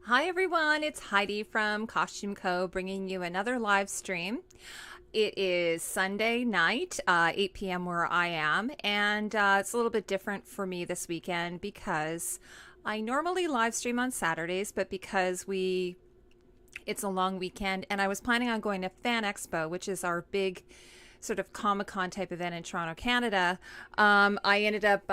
Hi everyone, it's Heidi from Costume Co. bringing you another live stream. It is Sunday night, 8 p.m. where I am, and it's a little bit different for me this weekend because I normally live stream on Saturdays, but because it's a long weekend, and I was planning on going to FAN EXPO, which is our big sort of Comic-Con type event in Toronto, Canada. I ended up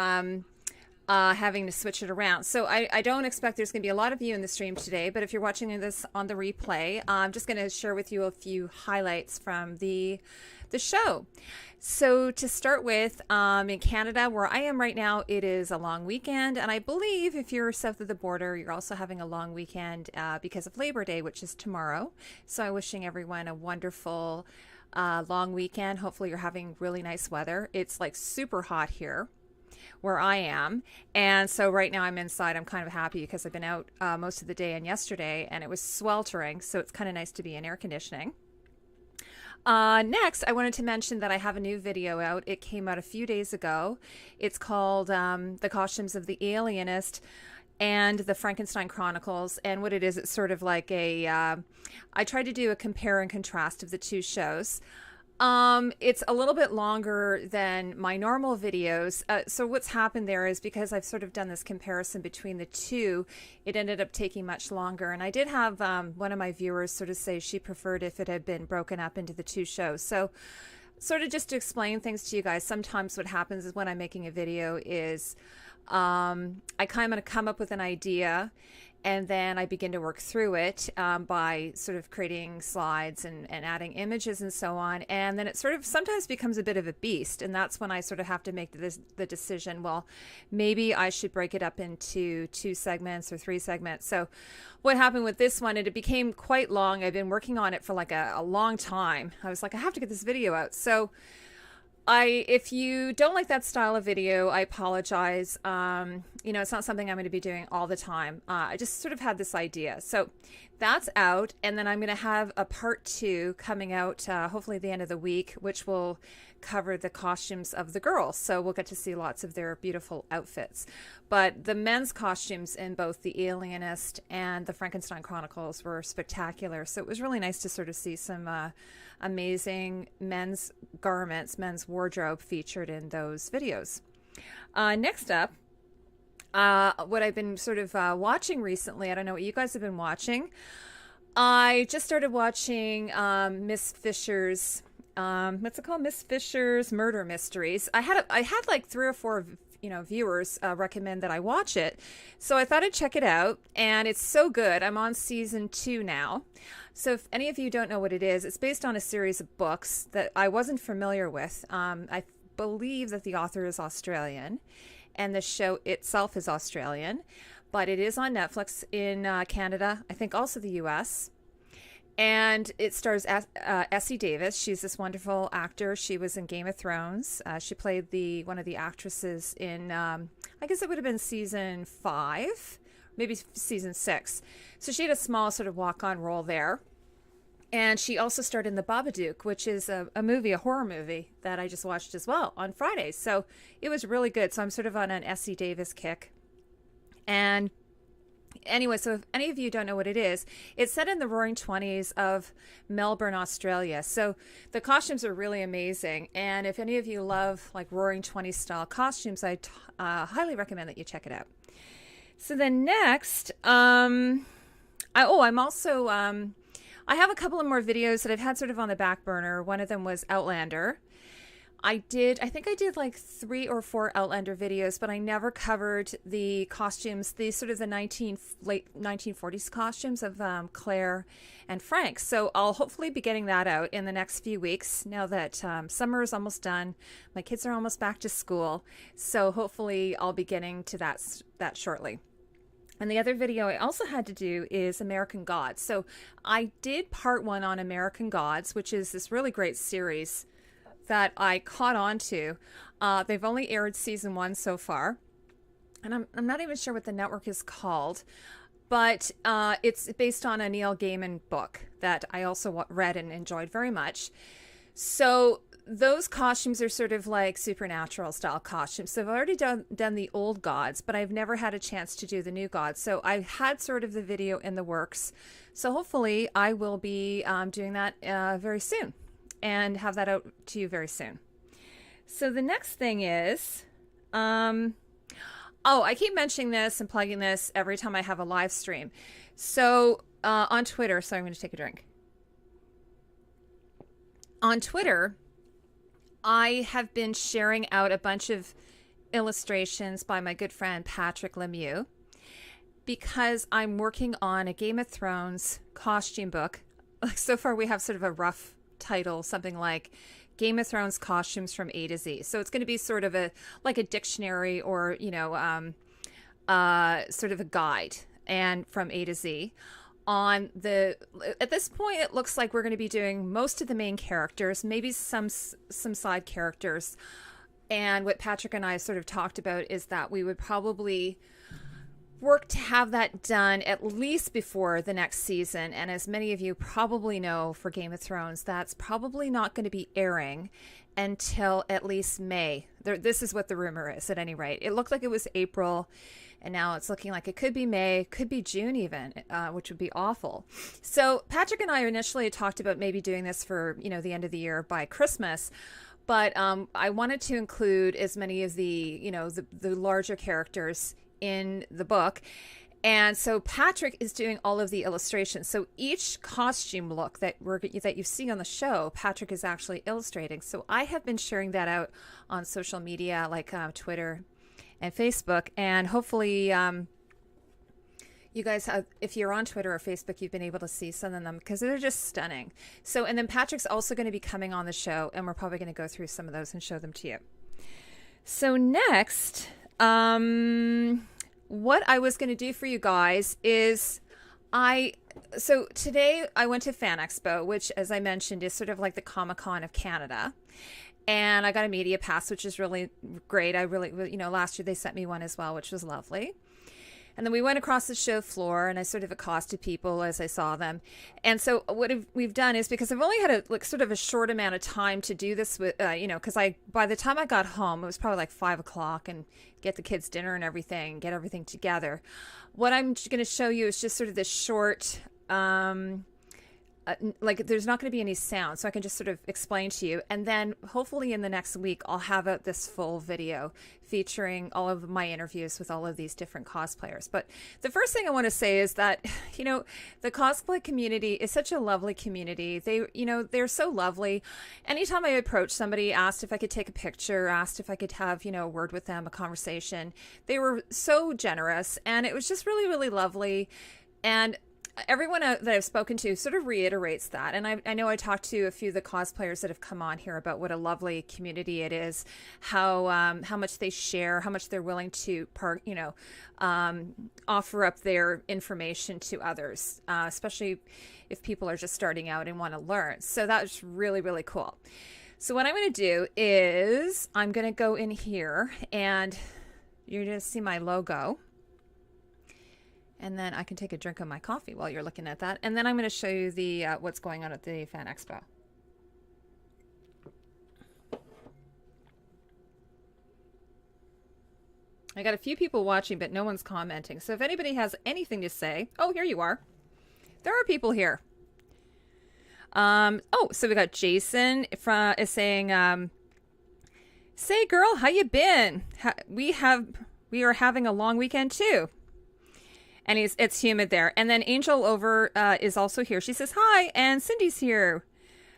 having to switch it around. So I don't expect there's going to be a lot of you in the stream today, but if you're watching this on the replay, I'm just going to share with you a few highlights from the show. So to start with, in Canada, where I am right now, it is a long weekend, and I believe if you're south of the border, you're also having a long weekend because of Labor Day, which is tomorrow. So I'm wishing everyone a wonderful long weekend. Hopefully you're having really nice weather. It's like super hot here where I am. And so right now I'm inside. I'm kind of happy because I've been out most of the day and yesterday, and it was sweltering. So it's kind of nice to be in air conditioning. Next, I wanted to mention that I have a new video out. It came out a few days ago. It's called The Costumes of the Alienist and the Frankenstein Chronicles. And what it is, it's sort of like I tried to do a compare and contrast of the two shows. It's a little bit longer than my normal videos. So what's happened there is because I've sort of done this comparison between the two, it ended up taking much longer. And I did have one of my viewers sort of say she preferred if it had been broken up into the two shows. So sort of just to explain things to you guys, sometimes what happens is when I'm making a video is I kind of come up with an idea, and then I begin to work through it by sort of creating slides and adding images and so on. And then it sort of sometimes becomes a bit of a beast. And that's when I sort of have to make the decision, well, maybe I should break it up into 2 segments or 3 segments. So what happened with this one, it became quite long. I've been working on it for like a long time. I was like, I have to get this video out. So if you don't like that style of video, I apologize. It's not something I'm going to be doing all the time. I just sort of had this idea. So that's out. And then I'm going to have a part 2 coming out, hopefully at the end of the week, which will cover the costumes of the girls. So we'll get to see lots of their beautiful outfits. But the men's costumes in both the Alienist and the Frankenstein Chronicles were spectacular. So it was really nice to sort of see some amazing men's garments, men's wardrobe featured in those videos. Next up, what I've been sort of watching recently, I don't know what you guys have been watching. I just started watching Miss Fisher's, what's it called? Miss Fisher's Murder Mysteries. I had like 3 or 4 viewers recommend that I watch it. So I thought I'd check it out, and it's so good. I'm on season 2 now. So if any of you don't know what it is, it's based on a series of books that I wasn't familiar with. I believe that the author is Australian, and the show itself is Australian, but it is on Netflix in Canada, I think also the US. And it stars Essie Davis. She's this wonderful actor. She was in Game of Thrones. She played one of the actresses in, I guess it would have been season 5, maybe season 6. So she had a small sort of walk-on role there. And she also starred in The Babadook, which is a horror movie that I just watched as well on Friday. So it was really good. So I'm sort of on an Essie Davis kick. And anyway, so if any of you don't know what it is, it's set in the roaring 20s of Melbourne, Australia. So the costumes are really amazing. And if any of you love like roaring 20s style costumes, I highly recommend that you check it out. So then next, I'm also, I have a couple of more videos that I've had sort of on the back burner. One of them was Outlander. I think I did like 3 or 4 Outlander videos, but I never covered the costumes, the sort of the late 1940s costumes of Claire and Frank. So I'll hopefully be getting that out in the next few weeks now that summer is almost done. My kids are almost back to school. So hopefully I'll be getting to that shortly. And the other video I also had to do is American Gods. So I did part 1 on American Gods, which is this really great series that I caught on to. They've only aired season 1 so far, and I'm not even sure what the network is called, but it's based on a Neil Gaiman book that I also read and enjoyed very much. So those costumes are sort of like supernatural style costumes. So I've already done the old gods, but I've never had a chance to do the new gods. So I had sort of the video in the works. So hopefully I will be doing that very soon and have that out to you very soon. So the next thing is, oh, I keep mentioning this and plugging this every time I have a live stream. So on Twitter, sorry, I'm going to take a drink. On Twitter, I have been sharing out a bunch of illustrations by my good friend Patrick Lemieux because I'm working on a Game of Thrones costume book. Like, so far we have sort of a rough title, something like Game of Thrones costumes from A to Z. So it's going to be sort of a dictionary or, you know, sort of a guide and from A to Z. At this point, it looks like we're going to be doing most of the main characters, maybe some side characters. And what Patrick and I sort of talked about is that we would probably work to have that done at least before the next season. And as many of you probably know, for Game of Thrones, that's probably not going to be airing until at least May. This is what the rumor is, at any rate. It looked like it was April, and now it's looking like it could be May, could be June even, which would be awful. So Patrick and I initially talked about maybe doing this for, you know, the end of the year by Christmas. But I wanted to include as many of the, you know, the larger characters in the book. And so Patrick is doing all of the illustrations. So each costume look that you see on the show, Patrick is actually illustrating. So I have been sharing that out on social media like Twitter and Facebook, and hopefully you guys have, if you're on Twitter or Facebook, you've been able to see some of them because they're just stunning. So, and then Patrick's also going to be coming on the show, and we're probably going to go through some of those and show them to you. So next, what I was going to do for you guys is so today I went to FAN EXPO, which, as I mentioned, is sort of like the Comic-Con of Canada. And I got a media pass, which is really great. I really, you know, last year they sent me one as well, which was lovely. And then we went across the show floor, and I sort of accosted people as I saw them. And so what we've done is, because I've only had sort of a short amount of time to do this with, you know, because by the time I got home, it was probably like 5 o'clock, and get the kids dinner and everything, get everything together. What I'm going to show you is just sort of this short, like there's not going to be any sound, so I can just sort of explain to you. And then hopefully in the next week, I'll have out this full video featuring all of my interviews with all of these different cosplayers. But the first thing I want to say is that, you know, the cosplay community is such a lovely community. They, you know, they're so lovely. Anytime I approached somebody, asked if I could take a picture, asked if I could have, you know, a word with them, a conversation, they were so generous, and it was just really, really lovely. And everyone that I've spoken to sort of reiterates that. And I know I talked to a few of the cosplayers that have come on here about what a lovely community it is, how much they share, how much they're willing to offer up their information to others, especially if people are just starting out and want to learn. So that's really, really cool. So what I'm going to do is I'm going to go in here, and you're going to see my logo. And then I can take a drink of my coffee while you're looking at that. And then I'm going to show you the what's going on at the FAN EXPO. I got a few people watching, but no one's commenting. So if anybody has anything to say... Oh, here you are. There are people here. So we got Jason is saying, say, girl, how you been? We are having a long weekend, too. And it's humid there. And then Angel is also here. She says, hi, and Cindy's here.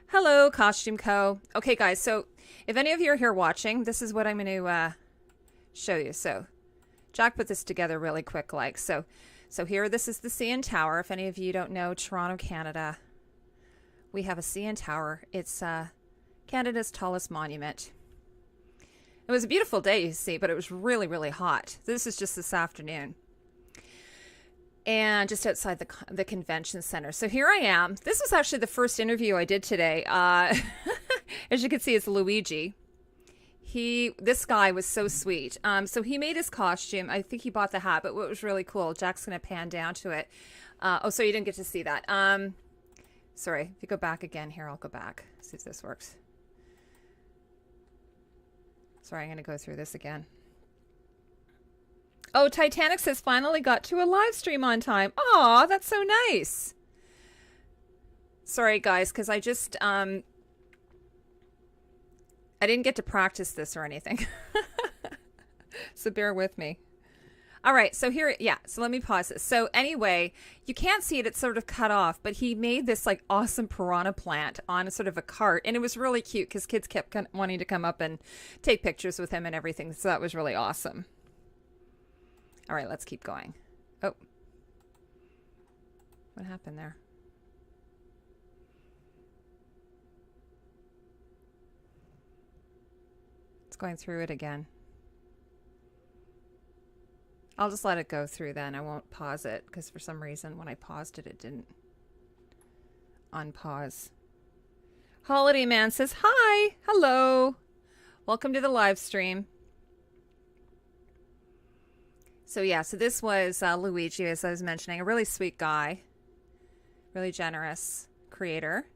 Hello, Costume Co. Okay, guys, so if any of you are here watching, this is what I'm going to show you. So Jack put this together really quick, like. So here, this is the CN Tower. If any of you don't know Toronto, Canada, we have a CN Tower. It's Canada's tallest monument. It was a beautiful day, you see, but it was really, really hot. This is just this afternoon. And just outside the convention center. So here I am. This was actually the first interview I did today. As you can see, it's Luigi. This guy was so sweet. So he made his costume. I think he bought the hat, but what was really cool, Jack's going to pan down to it. So you didn't get to see that. Sorry, if you go back again here, I'll go back. See if this works. Sorry, I'm going to go through this again. Oh, Titanic says finally got to a live stream on time. Aw, that's so nice. Sorry, guys, because I just, I didn't get to practice this or anything. So bear with me. All right, so here, yeah, so let me pause this. So anyway, you can't see it, it's sort of cut off, but he made this like awesome piranha plant on a sort of a cart, and it was really cute because kids kept wanting to come up and take pictures with him and everything, so that was really awesome. All right, let's keep going. Oh, what happened there? It's going through it again. I'll just let it go through then. I won't pause it because for some reason when I paused it, it didn't unpause. Holiday Man says, hi, hello. Welcome to the live stream. So yeah, so this was Luigi, as I was mentioning, a really sweet guy, really generous creator.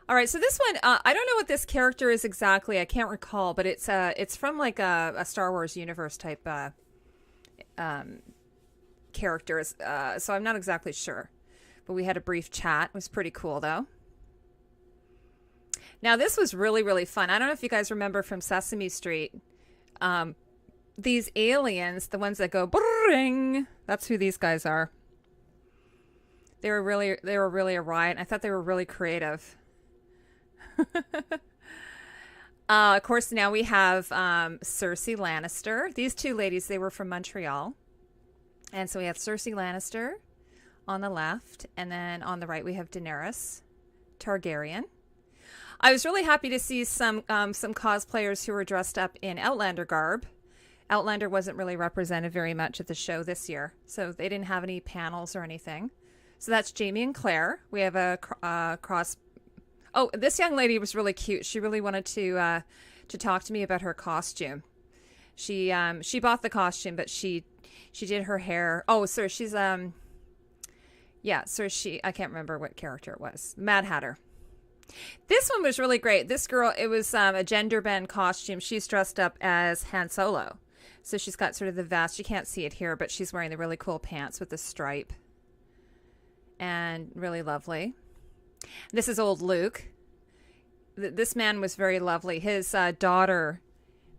All right, so this one, I don't know what this character is exactly. I can't recall, but it's from like a Star Wars universe type characters, so I'm not exactly sure, but we had a brief chat. It was pretty cool though. Now this was really, really fun. I don't know if you guys remember from Sesame Street, these aliens, the ones that go bring, that's who these guys are. They were really a riot. I thought they were really creative. Of course, now we have Cersei Lannister. These two ladies, they were from Montreal. And so we have Cersei Lannister on the left. And then on the right, we have Daenerys Targaryen. I was really happy to see some cosplayers who were dressed up in Outlander garb. Outlander wasn't really represented very much at the show this year. So they didn't have any panels or anything. So that's Jamie and Claire. We have a cross... Oh, this young lady was really cute. She really wanted to talk to me about her costume. She bought the costume, but she did her hair. Oh, sir, she's yeah, sir, I can't remember what character it was. Mad Hatter. This one was really great. This girl, it was a gender bend costume. She's dressed up as Han Solo. So she's got sort of the vest. You can't see it here, but she's wearing the really cool pants with the stripe. And really lovely. This is old Luke. This man was very lovely. His daughter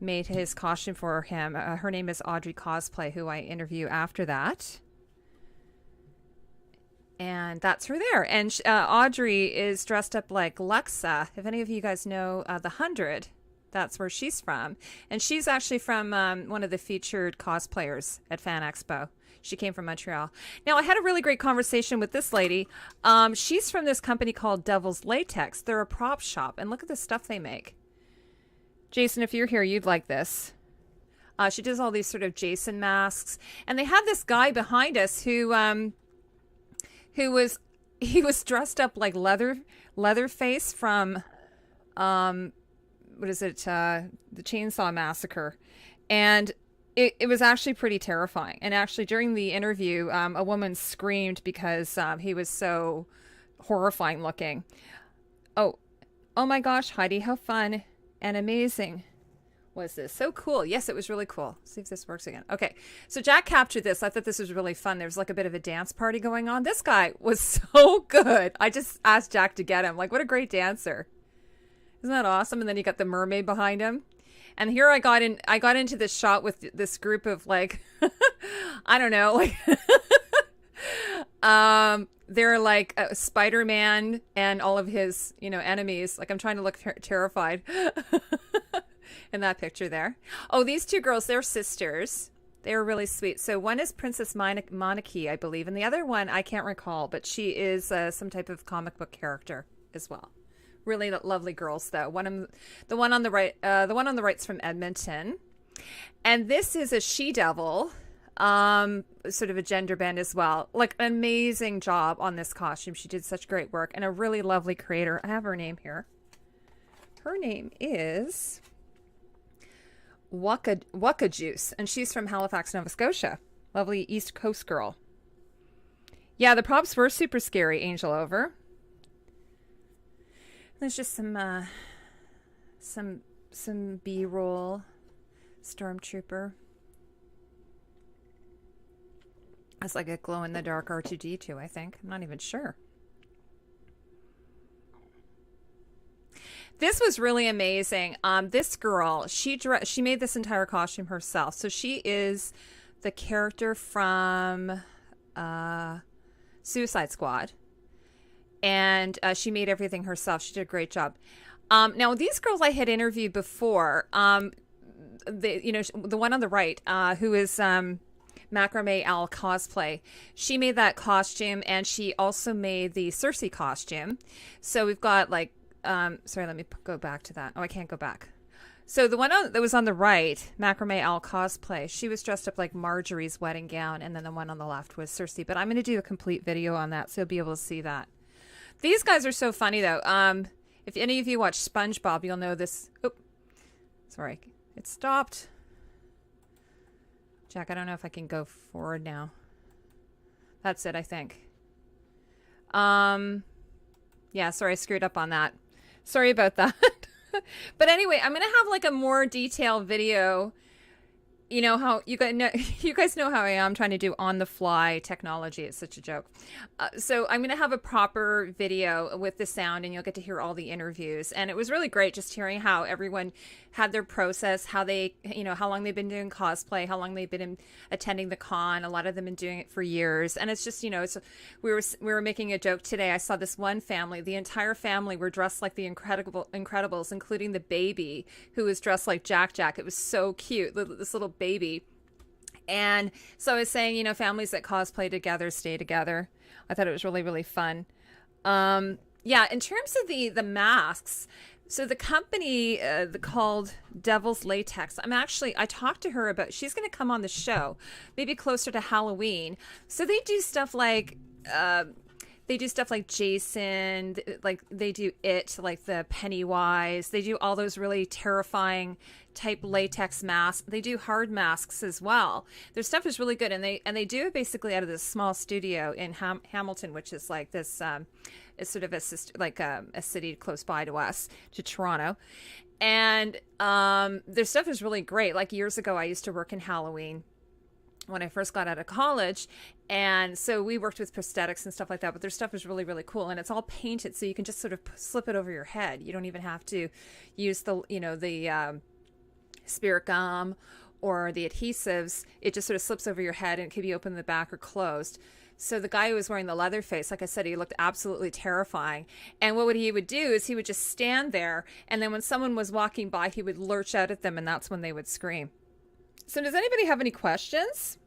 made his costume for him. Her name is Audrey Cosplay, who I interview after that. And that's her there. And Audrey is dressed up like Lexa. If any of you guys know The 100, that's where she's from. And she's actually from one of the featured cosplayers at Fan Expo. She came from Montreal. Now, I had a really great conversation with this lady. She's from this company called Devil's Latex. They're a prop shop, and look at the stuff they make. Jason, if you're here, you'd like this. She does all these sort of Jason masks. And they have this guy behind us who was dressed up like Leatherface from, what is it, the Chainsaw Massacre. And it was actually pretty terrifying. And actually, during the interview, a woman screamed because he was so horrifying looking. Oh my gosh, Heidi, how fun and amazing was this? So cool. Yes, it was really cool. Let's see if this works again. Okay, so Jack captured this. I thought this was really fun. There was like a bit of a dance party going on. This guy was so good. I just asked Jack to get him. Like, what a great dancer. Isn't that awesome? And then you got the mermaid behind him. And here I got into this shot with this group of like, I don't know, like, they're like Spider-Man and all of his, enemies. Like, I'm trying to look terrified in that picture there. Oh, these two girls, they're sisters. They're really sweet. So one is Princess Monarchy, I believe. And the other one, I can't recall, but she is some type of comic book character as well. Really lovely girls, though. The one on the right's from Edmonton, and this is a she-devil, sort of a gender bend as well. Like, an amazing job on this costume. She did such great work, and a really lovely creator. I have her name here. Her name is Waka Juice, and she's from Halifax, Nova Scotia. Lovely East Coast girl. Yeah, the props were super scary. Angel Over. There's just some some B-roll stormtrooper. It's like a glow-in-the-dark R2-D2, I think. I'm not even sure. This was really amazing. This girl, she made this entire costume herself. So she is the character from Suicide Squad. And she made everything herself. She did a great job. Now, these girls I had interviewed before, the one on the right, who is Macrame Al Cosplay, she made that costume, and she also made the Cersei costume. So we've got like, sorry, let me go back to that. Oh, I can't go back. So the one that was on the right, Macrame Al Cosplay, she was dressed up like Marjorie's wedding gown, and then the one on the left was Cersei. But I'm going to do a complete video on that, so you'll be able to see that. These guys are so funny, though. If any of you watch SpongeBob, you'll know this. Oh, sorry, it stopped. Jack, I don't know if I can go forward now. That's it, I think. Yeah, sorry, I screwed up on that. Sorry about that. But anyway, I'm going to have like a more detailed video. You know how you guys know how I am trying to do on the fly technology. It's such a joke. So I'm going to have a proper video with the sound, and you'll get to hear all the interviews. And it was really great just hearing how everyone had their process, how they, how long they've been doing cosplay, how long they've been attending the con. A lot of them been doing it for years. And it's just, we were making a joke today. I saw this one family, the entire family were dressed like the Incredibles, including the baby who was dressed like Jack. It was so cute, this little baby. And so I was saying, families that cosplay together stay together. I thought it was really, really fun. Yeah, in terms of the masks, so the company called Devil's Latex, I talked to her about, she's going to come on the show, maybe closer to Halloween. So they do stuff like, Jason, like they do It, like the Pennywise. They do all those really terrifying type latex masks. They do hard masks as well. Their stuff is really good, and they do it basically out of this small studio in Hamilton, which is like this. It's sort of a city close by to us, to Toronto, and their stuff is really great. Like years ago, I used to work in Halloween when I first got out of college, and so we worked with prosthetics and stuff like that, but their stuff is really, really cool, and it's all painted, so you can just sort of slip it over your head. You don't even have to use the spirit gum or the adhesives. It just sort of slips over your head, and it can be open in the back or closed. So the guy who was wearing the leather face, like I said, he looked absolutely terrifying. And what he would do is he would just stand there, and then when someone was walking by, he would lurch out at them, and that's when they would scream. So does anybody have any questions?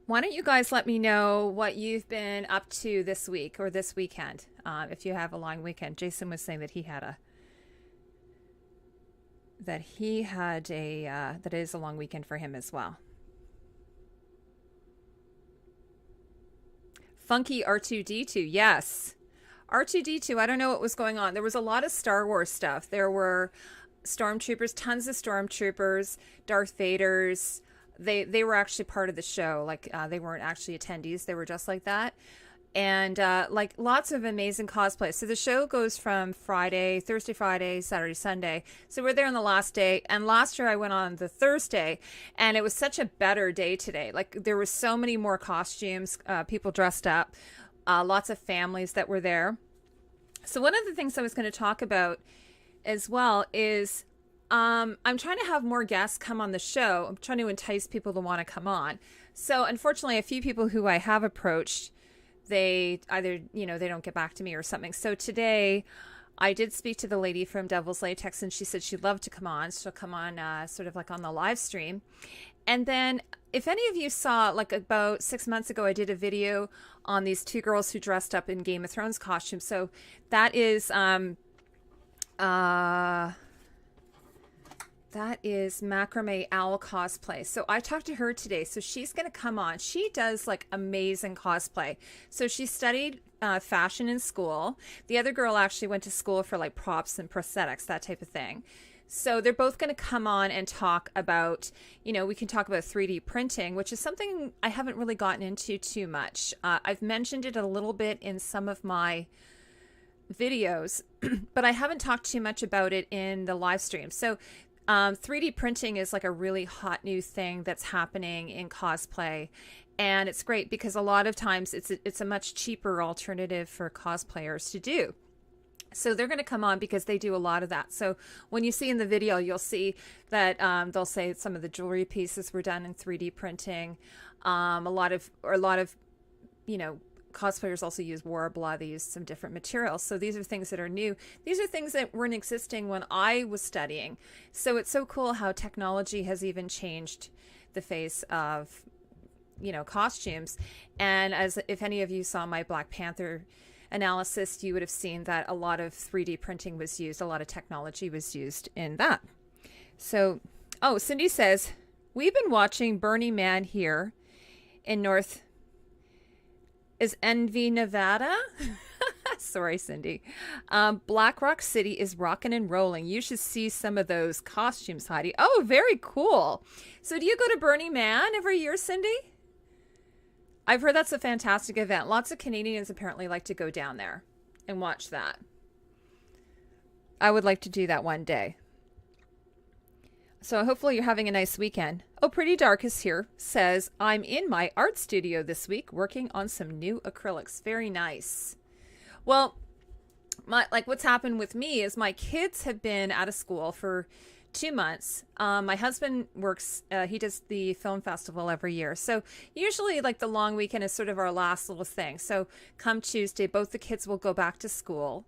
Why don't you guys let me know what you've been up to this week or this weekend, if you have a long weekend. Jason was saying that that is a long weekend for him as well. Funky R2-D2, yes. R2-D2, I don't know what was going on. There was a lot of Star Wars stuff. There were stormtroopers, tons of stormtroopers, Darth Vaders. They were actually part of the show. Like they weren't actually attendees. They were just like that. And like lots of amazing cosplay. So the show goes from Thursday, Friday, Saturday, Sunday. So we're there on the last day. And last year I went on the Thursday, and it was such a better day today. Like there were so many more costumes, people dressed up, lots of families that were there. So one of the things I was going to talk about as well is I'm trying to have more guests come on the show. I'm trying to entice people to want to come on. So unfortunately, a few people who I have approached, they either, they don't get back to me or something. So today I did speak to the lady from Devil's Latex, and she said she'd love to come on. She'll come on sort of like on the live stream. And then if any of you saw, like about 6 months ago, I did a video on these two girls who dressed up in Game of Thrones costumes. So that is Macrame Owl Cosplay. So I talked to her today. So she's going to come on. She does like amazing cosplay. So she studied fashion in school. The other girl actually went to school for like props and prosthetics, that type of thing. So they're both going to come on and talk about, we can talk about 3D printing, which is something I haven't really gotten into too much. I've mentioned it a little bit in some of my videos, but I haven't talked too much about it in the live stream. So 3D printing is like a really hot new thing that's happening in cosplay. And it's great because a lot of times it's a much cheaper alternative for cosplayers to do. So they're going to come on because they do a lot of that. So when you see in the video, you'll see that they'll say some of the jewelry pieces were done in 3D printing. A lot of, you know, cosplayers also use Warbla. They use some different materials. So these are things that are new. These are things that weren't existing when I was studying. So it's so cool how technology has even changed the face of, you know, costumes. And as if any of you saw my Black Panther analysis, you would have seen that a lot of 3D printing was used. A lot of technology was used in that. So, oh, Cindy says, we've been watching Burning Man here in North, is Envy, Nevada? Sorry, Cindy. Black Rock City is rocking and rolling. You should see some of those costumes, Heidi. Oh, very cool. So do you go to Burning Man every year, Cindy? I've heard that's a fantastic event. Lots of Canadians apparently like to go down there and watch that. I would like to do that one day. So hopefully you're having a nice weekend. Oh, Pretty Dark is here. Says, I'm in my art studio this week working on some new acrylics. Very nice. Well, what's happened with me is my kids have been out of school for 2 months. My husband works, he does the film festival every year. So usually like the long weekend is sort of our last little thing. So come Tuesday, both the kids will go back to school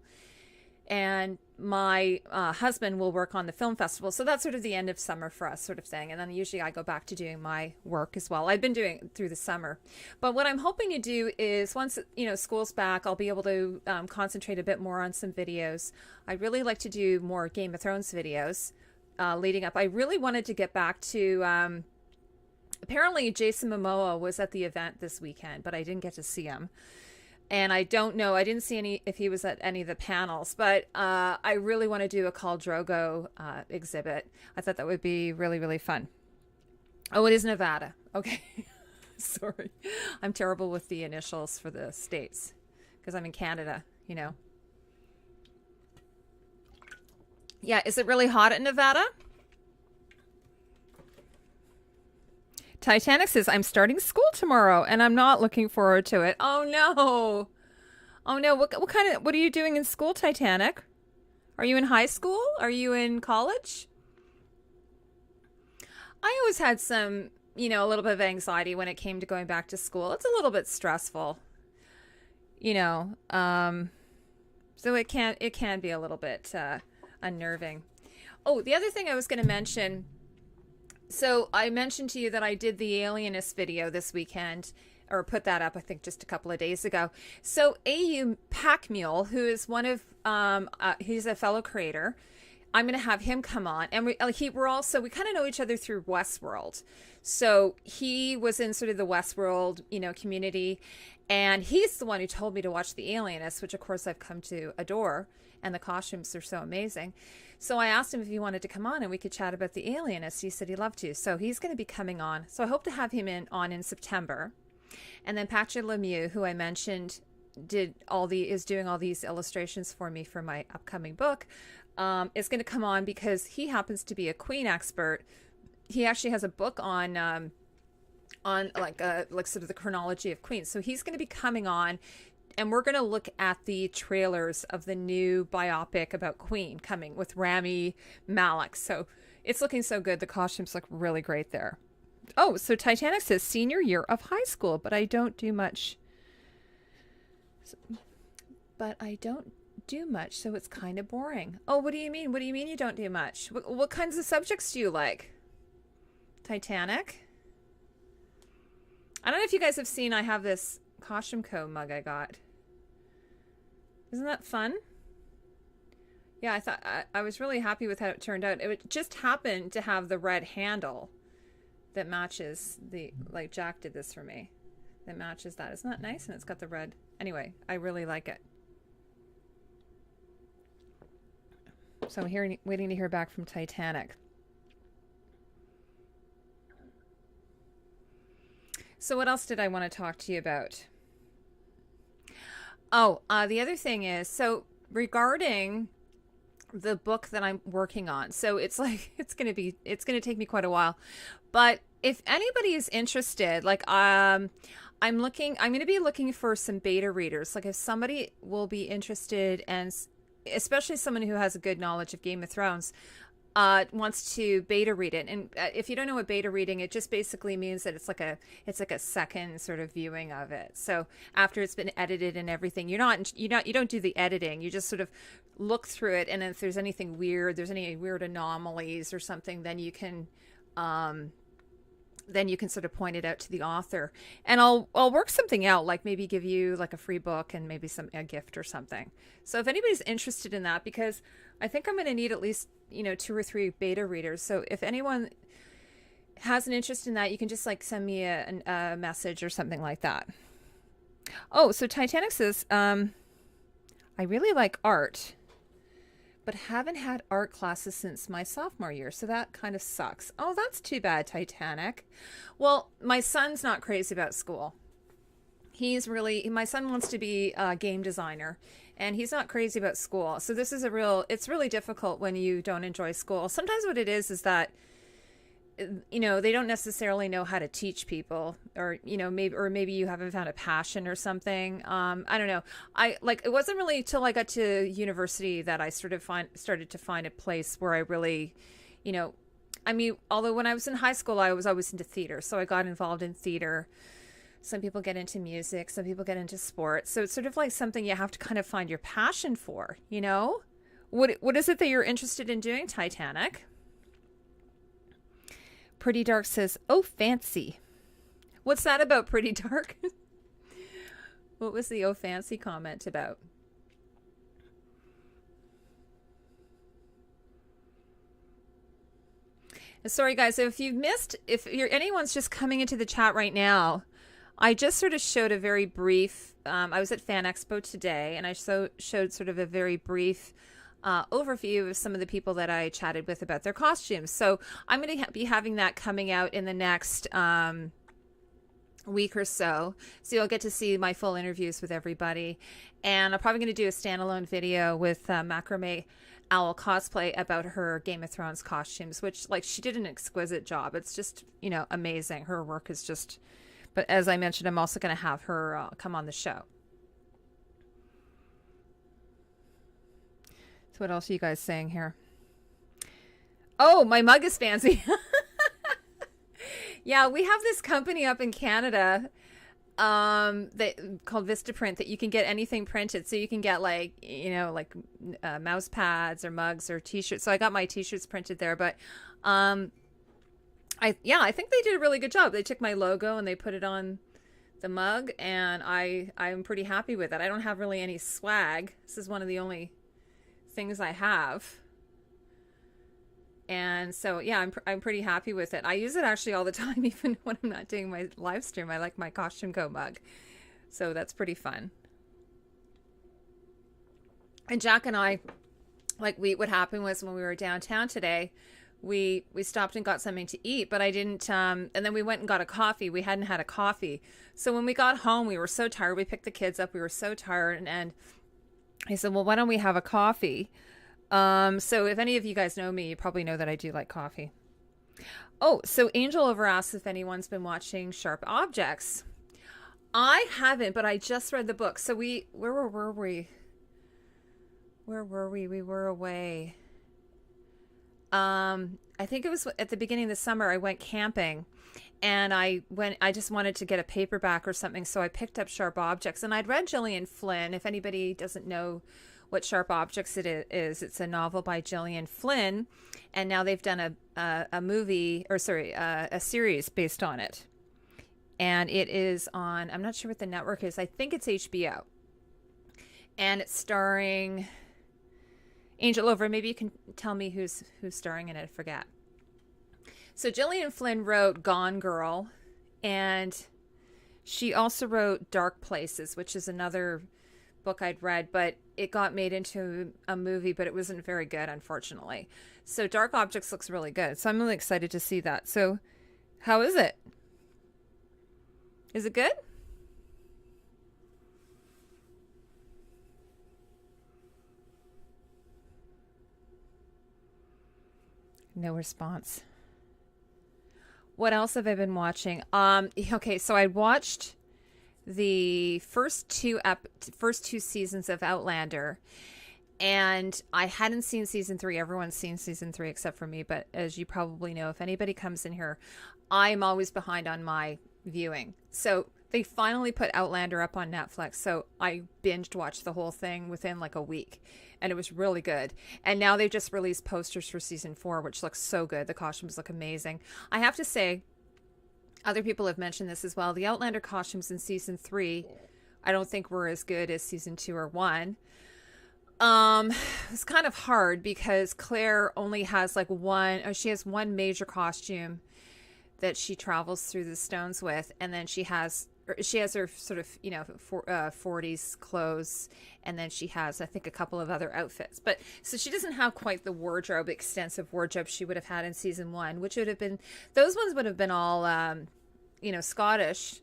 and my husband will work on the film festival. So that's sort of the end of summer for us sort of thing. And then usually I go back to doing my work as well. I've been doing it through the summer. But what I'm hoping to do is once, you know, school's back, I'll be able to concentrate a bit more on some videos. I'd really like to do more Game of Thrones videos. Leading up. I really wanted to get back to, apparently Jason Momoa was at the event this weekend, but I didn't get to see him. And I don't know, I didn't see any, if he was at any of the panels, but I really want to do a Khal Drogo exhibit. I thought that would be really, really fun. Oh, it is Nevada. Okay. Sorry. I'm terrible with the initials for the states because I'm in Canada, you know. Yeah, is it really hot in Nevada? Titanic says, I'm starting school tomorrow and I'm not looking forward to it. Oh no. Oh no, what are you doing in school, Titanic? Are you in high school? Are you in college? I always had some, you know, a little bit of anxiety when it came to going back to school. It's a little bit stressful, you know. So it can be a little bit unnerving. Oh, the other thing I was going to mention, so I mentioned to you that I did the Alienist video this weekend, or put that up I think just a couple of days ago. So AU Packmule, who is one of he's a fellow creator, I'm going to have him come on, and we kind of know each other through Westworld. So he was in sort of the Westworld, you know, community, and he's the one who told me to watch the Alienist, which of course I've come to adore, and the costumes are so amazing. So I asked him if he wanted to come on and we could chat about the Alienist. He said he'd love to. So he's going to be coming on. So I hope to have him on in September. And then Patrick Lemieux, who I mentioned, is doing all these illustrations for me for my upcoming book, is going to come on because he happens to be a Queen expert. He actually has a book on like sort of the chronology of Queen. So he's going to be coming on, and we're going to look at the trailers of the new biopic about Queen coming with Rami Malek. So it's looking so good. The costumes look really great there. Oh, so Titanic says senior year of high school, but I don't do much. So it's kind of boring. Oh, what do you mean? What do you mean you don't do much? What kinds of subjects do you like? Titanic? I don't know if you guys have seen, I have this Costume Co. mug I got. Isn't that fun? Yeah, I was really happy with how it turned out. It just happened to have the red handle that matches like Jack did this for me. That matches that. Isn't that nice? And it's got the red. Anyway, I really like it. So I'm waiting to hear back from Titanic. So what else did I want to talk to you about? Oh, the other thing is, so regarding the book that I'm working on. So it's like it's going to take me quite a while. But if anybody is interested, like I'm going to be looking for some beta readers. Like if somebody will be interested, and especially someone who has a good knowledge of Game of Thrones, wants to beta read it. And if you don't know what beta reading, it just basically means that it's like a second sort of viewing of it. So after it's been edited and everything, you don't do the editing. You just sort of look through it, and if there's anything weird, there's any weird anomalies or something, then you can sort of point it out to the author, and I'll work something out, like maybe give you like a free book and maybe a gift or something. So if anybody's interested in that, because I think I'm going to need at least 2 or 3 beta readers. So if anyone has an interest in that, you can just like send me a message or something like that. Oh, so Titanic says, I really like art, but haven't had art classes since my sophomore year, so that kind of sucks. Oh, that's too bad, Titanic. Well, my son's not crazy about school. My son wants to be a game designer, and he's not crazy about school. So this is it's really difficult when you don't enjoy school. Sometimes what it is that, they don't necessarily know how to teach people, or, maybe you haven't found a passion or something. I don't know. It wasn't really till I got to university that I started to find a place where I really, although when I was in high school, I was always into theater. So I got involved in theater. Some people get into music, some people get into sports. So it's sort of like something you have to kind of find your passion for, What is it that you're interested in doing, Titanic? Pretty Dark says, oh, fancy. What's that about, Pretty Dark? What was the oh, fancy comment about? Sorry, guys, if anyone's just coming into the chat right now, I just sort of showed a very brief, I was at FAN EXPO today, and I showed sort of a very brief overview of some of the people that I chatted with about their costumes. So I'm going to be having that coming out in the next week or so. So you'll get to see my full interviews with everybody. And I'm probably going to do a standalone video with Macrame Owl Cosplay about her Game of Thrones costumes, which, like, she did an exquisite job. It's just, amazing. Her work is just... But as I mentioned, I'm also going to have her come on the show. So what else are you guys saying here? Oh, my mug is fancy. Yeah, we have this company up in Canada called Vistaprint that you can get anything printed. So you can get mouse pads or mugs or t-shirts. So I got my t-shirts printed there, but I think they did a really good job. They took my logo and they put it on the mug, and I'm pretty happy with it. I don't have really any swag. This is one of the only things I have. And so, yeah, I'm pretty happy with it. I use it actually all the time, even when I'm not doing my live stream. I like my Costume Co mug. So that's pretty fun. And Jack and I, what happened was when we were downtown today, we stopped and got something to eat, but I didn't, and then we went and got a coffee. We hadn't had a coffee. So when we got home, we were so tired. We picked the kids up. We were so tired. And I said, well, why don't we have a coffee? So if any of you guys know me, you probably know that I do like coffee. Oh, so Angel over asked if anyone's been watching Sharp Objects. I haven't, but I just read the book. So where were we? Where were we? We were away. I think it was at the beginning of the summer. I went camping, and I just wanted to get a paperback or something. So I picked up Sharp Objects, and I'd read Gillian Flynn. If anybody doesn't know what Sharp Objects it is, it's a novel by Gillian Flynn, and now they've done a movie, or sorry, a series based on it. And it is on, I'm not sure what the network is. I think it's HBO. And it's starring Angel Over. Maybe you can tell me who's starring in it. I forget. So Gillian Flynn wrote Gone Girl, and she also wrote Dark Places, which is another book I'd read, but it got made into a movie, but it wasn't very good, unfortunately. So Dark Objects looks really good. So I'm really excited to see that. So how is it? Is it good? No response. What else have I been watching? Okay, so I watched the first two seasons of Outlander, and I hadn't seen season 3. Everyone's seen season 3 except for me, but as you probably know, if anybody comes in here, I'm always behind on my viewing. So they finally put Outlander up on Netflix, so I binged watched the whole thing within like a week, and it was really good. And now they just released posters for season 4, which looks so good. The costumes look amazing. I have to say, other people have mentioned this as well. The Outlander costumes in season 3, I don't think were as good as season 2 or 1. It's kind of hard because Claire only has like she has one major costume that she travels through the stones with, and then she has her sort of 40s clothes, and then she has, I think, a couple of other outfits. But so she doesn't have quite the extensive wardrobe she would have had in season 1, which would have been, those ones would have been all Scottish,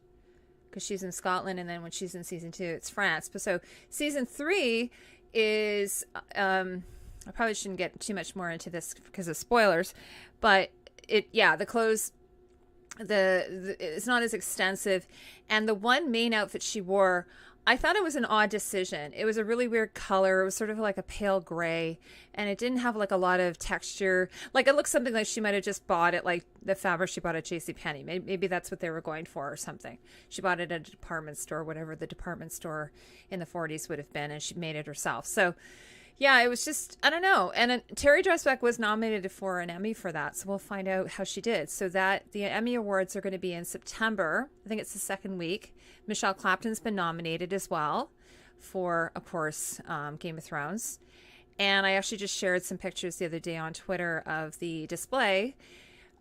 because she's in Scotland, and then when she's in season 2 it's France. But so season 3 is I probably shouldn't get too much more into this because of spoilers, but the clothes, it's not as extensive, and the one main outfit she wore, I thought it was an odd decision. It was a really weird color. It was sort of like a pale gray, and it didn't have like a lot of texture. Like, it looked something like she might have just bought it, like the fabric she bought at JCPenney. Maybe that's what they were going for or something. She bought it at a department store, whatever the department store in the 40s would have been, and she made it herself. So yeah, it was just, I don't know. And Terry Dressbeck was nominated for an Emmy for that, so we'll find out how she did. So that the Emmy Awards are going to be in September. I think it's the second week. Michelle Clapton's been nominated as well for, of course, Game of Thrones. And I actually just shared some pictures the other day on Twitter of the display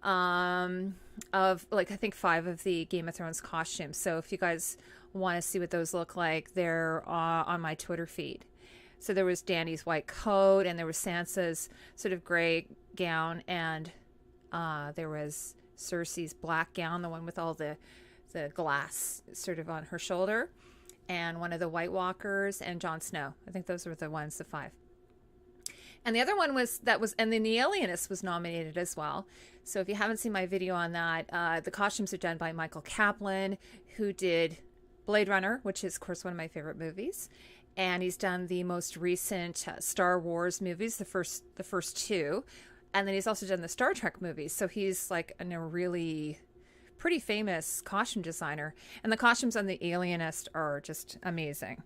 of, like, I think 5 of the Game of Thrones costumes. So if you guys want to see what those look like, they're on my Twitter feed. So there was Dany's white coat, and there was Sansa's sort of gray gown, and there was Cersei's black gown, the one with all the glass sort of on her shoulder, and one of the White Walkers, and Jon Snow. I think those were the ones, the 5. And the other one and then the Alienist was nominated as well. So if you haven't seen my video on that, the costumes are done by Michael Kaplan, who did Blade Runner, which is, of course, one of my favorite movies. And he's done the most recent Star Wars movies, the first 2. And then he's also done the Star Trek movies. So he's like a really pretty famous costume designer. And the costumes on the Alienist are just amazing.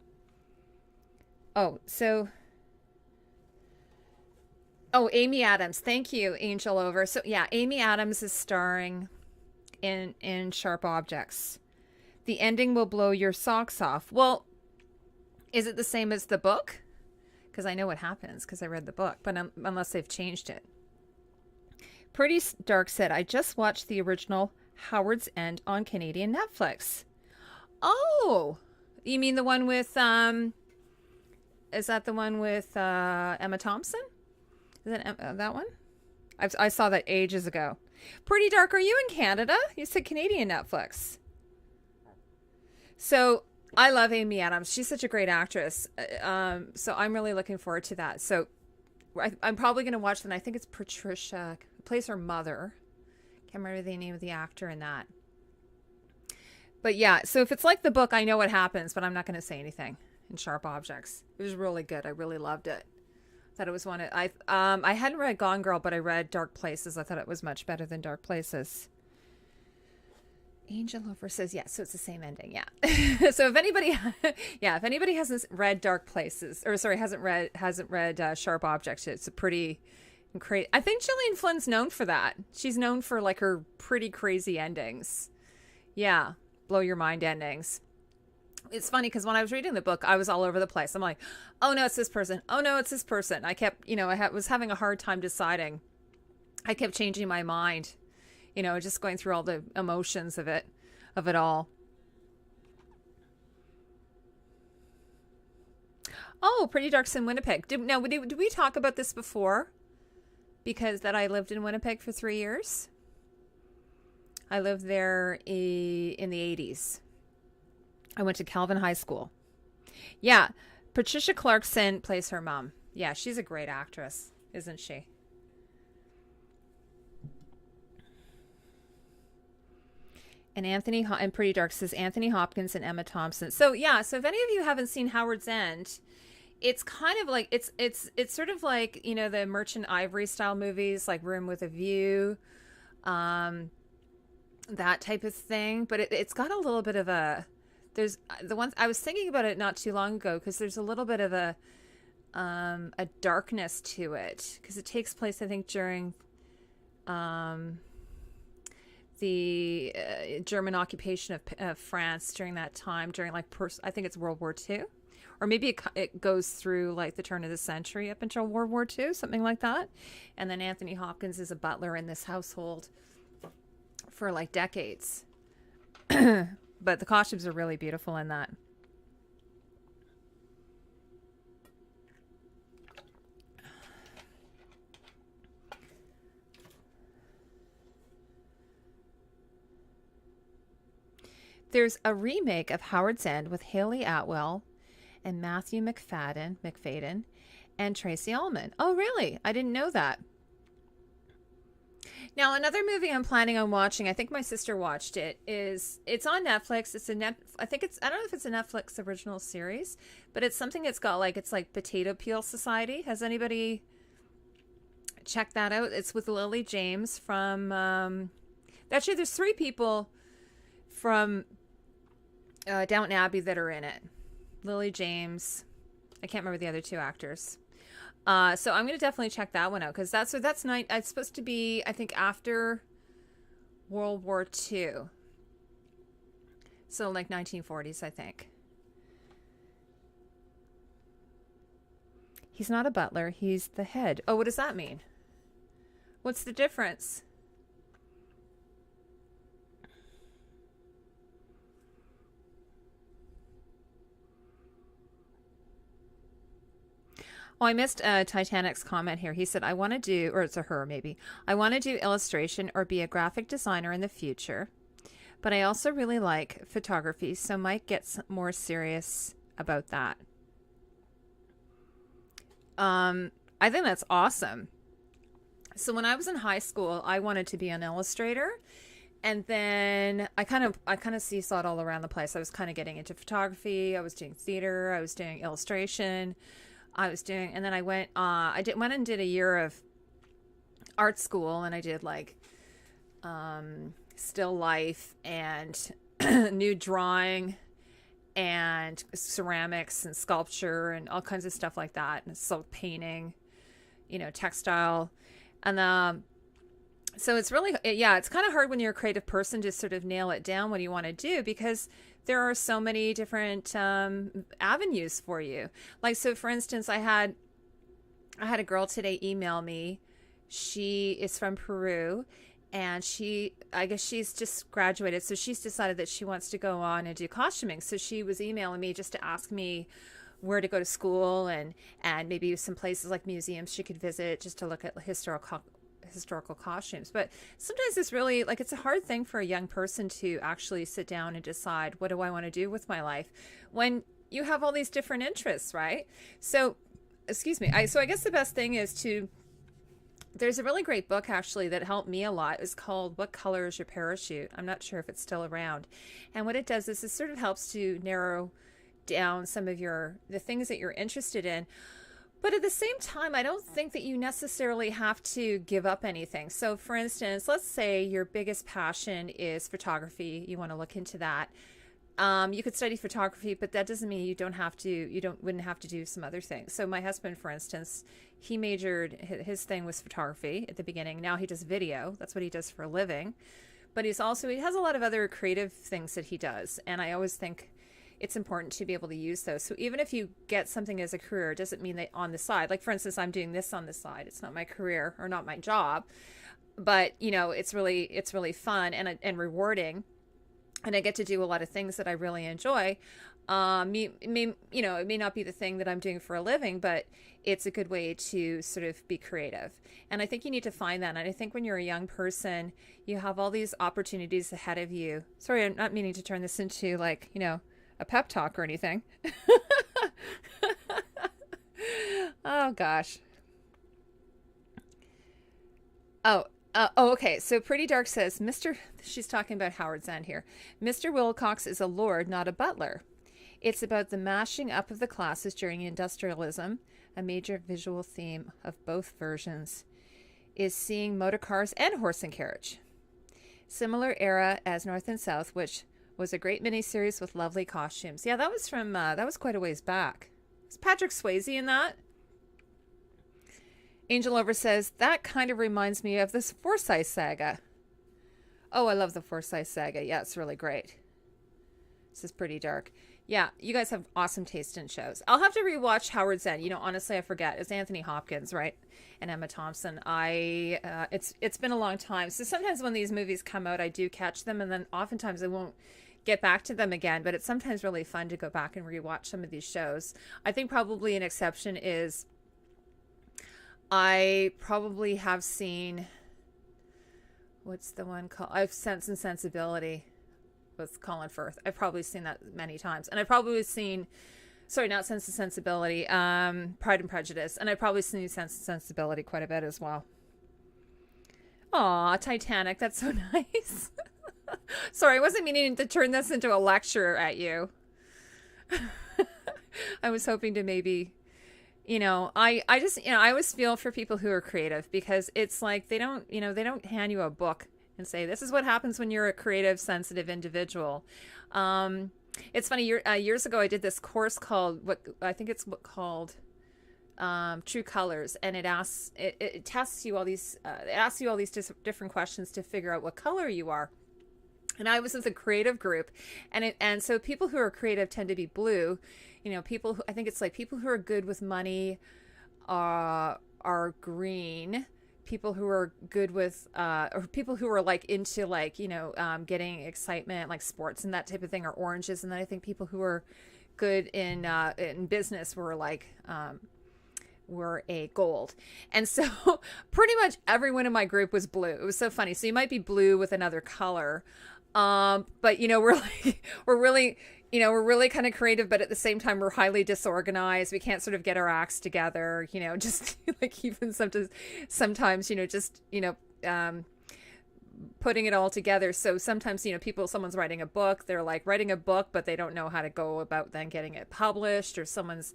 Amy Adams. Thank you, Angel Over. So yeah, Amy Adams is starring in Sharp Objects. The ending will blow your socks off. Well, is it the same as the book? Because I know what happens because I read the book, but unless they've changed it. Pretty Dark said, I just watched the original Howard's End on Canadian Netflix. Oh, you mean the one with, is that the one with Emma Thompson? Is that that one? I saw that ages ago. Pretty Dark, are you in Canada? You said Canadian Netflix. So I love Amy Adams. She's such a great actress. So I'm really looking forward to that. So I'm probably going to watch that. I think it's Patricia, who plays her mother. Can't remember the name of the actor in that. But yeah, so if it's like the book, I know what happens, but I'm not going to say anything in Sharp Objects. It was really good. I really loved it. Thought it was one of, I hadn't read Gone Girl, but I read Dark Places. I thought it was much better than Dark Places. Angel Lover says, yes, so it's the same ending, yeah. So if anybody hasn't read Dark Places, or sorry, hasn't read Sharp Objects, it's a pretty crazy. I think Gillian Flynn's known for that. She's known for like her pretty crazy endings. Yeah, blow your mind endings. It's funny because when I was reading the book, I was all over the place. I'm like, oh no, it's this person. Oh no, it's this person. I kept, was having a hard time deciding. I kept changing my mind. Just going through all the emotions of it all. Oh, Pretty Dark's in Winnipeg. Did we talk about this before? Because that I lived in Winnipeg for 3 years. I lived there in the 80s. I went to Calvin High School. Yeah, Patricia Clarkson plays her mom. Yeah, she's a great actress, isn't she? And and Pretty Dark says Anthony Hopkins and Emma Thompson. So yeah, so if any of you haven't seen Howard's End, it's kind of like it's sort of like, you know, the Merchant Ivory style movies, like Room with a View, that type of thing. But it's got a little bit of a, there's the ones I was thinking about it not too long ago, because there's a little bit of a darkness to it, because it takes place, I think, during the German occupation of France during that time, during like I think it's World War II, or maybe it goes through like the turn of the century up until World War II, something like that. And then Anthony Hopkins is a butler in this household for like decades. But the costumes are really beautiful in that. There's a remake of Howard's End with Haley Atwell and Matthew McFadden and Tracy Ullman. Oh, really? I didn't know that. Now, another movie I'm planning on watching, I think my sister watched it, it's on Netflix. I don't know if it's a Netflix original series, but it's something that's got like, it's like Potato Peel Society. Has anybody checked that out? It's with Lily James from, actually there's 3 people from Downton Abbey that are in it. Lily James, I can't remember the other 2 actors. So I'm going to definitely check that one out, because that's night. It's supposed to be, I think, after World War II. So like 1940s, I think. He's not a butler. He's the head. Oh, what does that mean? What's the difference? Oh, I missed Titanic's comment here. He said, I want to do, or it's a her maybe, I want to do illustration or be a graphic designer in the future, but I also really like photography, so might get more serious about that. I think that's awesome. So when I was in high school, I wanted to be an illustrator. And then I kind of seesawed all around the place. I was kind of getting into photography. I was doing theater. I was doing illustration. And then I went and did a year of art school, and I did like still life and nude drawing and ceramics and sculpture and all kinds of stuff like that, and silk painting, you know, textile. And so it's really, yeah, it's kind of hard when you're a creative person to sort of nail it down what you want to do, because there are so many different avenues for you. Like, so for instance, I had a girl today email me. She is from Peru, and I guess she's just graduated. So she's decided that she wants to go on and do costuming. So she was emailing me just to ask me where to go to school, and maybe some places like museums she could visit just to look at historical costumes. But sometimes it's really like, it's a hard thing for a young person to actually sit down and decide, what do I want to do with my life, when you have all these different interests, right? So excuse me, so I guess the best thing is there's a really great book actually that helped me a lot. It's called What Color is Your Parachute? I'm not sure if it's still around. And what it does is it sort of helps to narrow down some of the things that you're interested in. But at the same time, I don't think that you necessarily have to give up anything. So for instance, let's say your biggest passion is photography. You want to look into that. You could study photography, but that doesn't mean you wouldn't have to do some other things. So my husband, for instance, he majored, his thing was photography at the beginning. Now he does video. That's what he does for a living. But he has a lot of other creative things that he does. And I always think it's important to be able to use those. So even if you get something as a career, it doesn't mean that on the side, like for instance, I'm doing this on the side. It's not my career or not my job, but you know, it's really fun and rewarding. And I get to do a lot of things that I really enjoy. It may not be the thing that I'm doing for a living, but it's a good way to sort of be creative. And I think you need to find that. And I think when you're a young person, you have all these opportunities ahead of you. Sorry, I'm not meaning to turn this into like, you know, a pep talk or anything. Oh gosh. Oh, Okay. So Pretty Dark says, she's talking about Howard Zahn here. Mr. Wilcox is a lord, not a butler. It's about the mashing up of the classes during industrialism. A major visual theme of both versions is seeing motor cars and horse and carriage. Similar era as North and South, which was a great miniseries with lovely costumes. Yeah, that was that was quite a ways back. Is Patrick Swayze in that? Angel Over says, that kind of reminds me of this Forsyth saga. Oh, I love the Forsyth saga. Yeah, it's really great. This is Pretty Dark. Yeah, you guys have awesome taste in shows. I'll have to rewatch Howard Zahn. You know, honestly, I forget. It's Anthony Hopkins, right? And Emma Thompson. It's been a long time. So sometimes when these movies come out, I do catch them, and then oftentimes I won't get back to them again. But it's sometimes really fun to go back and rewatch some of these shows. I think probably an exception is I probably have seen, what's the one called? I've Sense and Sensibility with Colin Firth. I've probably seen that many times. And I've probably seen, sorry, not Sense and Sensibility, Pride and Prejudice. And I've probably seen Sense and Sensibility quite a bit as well. Aw, Titanic, that's so nice. Sorry, I wasn't meaning to turn this into a lecture at you. I was hoping to maybe, I just, I always feel for people who are creative, because it's like they don't hand you a book and say, this is what happens when you're a creative, sensitive individual. It's funny, years ago I did this course called, True Colors, and it tests you all these, it asks you all these different questions to figure out what color you are. And I was with a creative group, and so people who are creative tend to be blue. People who, I think it's like people who are good with money are green. People who are good with, or people who are like into like, getting excitement, like sports and that type of thing, are oranges. And then I think people who are good in business were like, were a gold. And so pretty much everyone in my group was blue. It was so funny. So you might be blue with another color. But we're really kind of creative, but at the same time, we're highly disorganized. We can't sort of get our acts together, just like even sometimes, putting it all together. So sometimes, someone's writing a book, they're like writing a book, but they don't know how to go about then getting it published, or someone's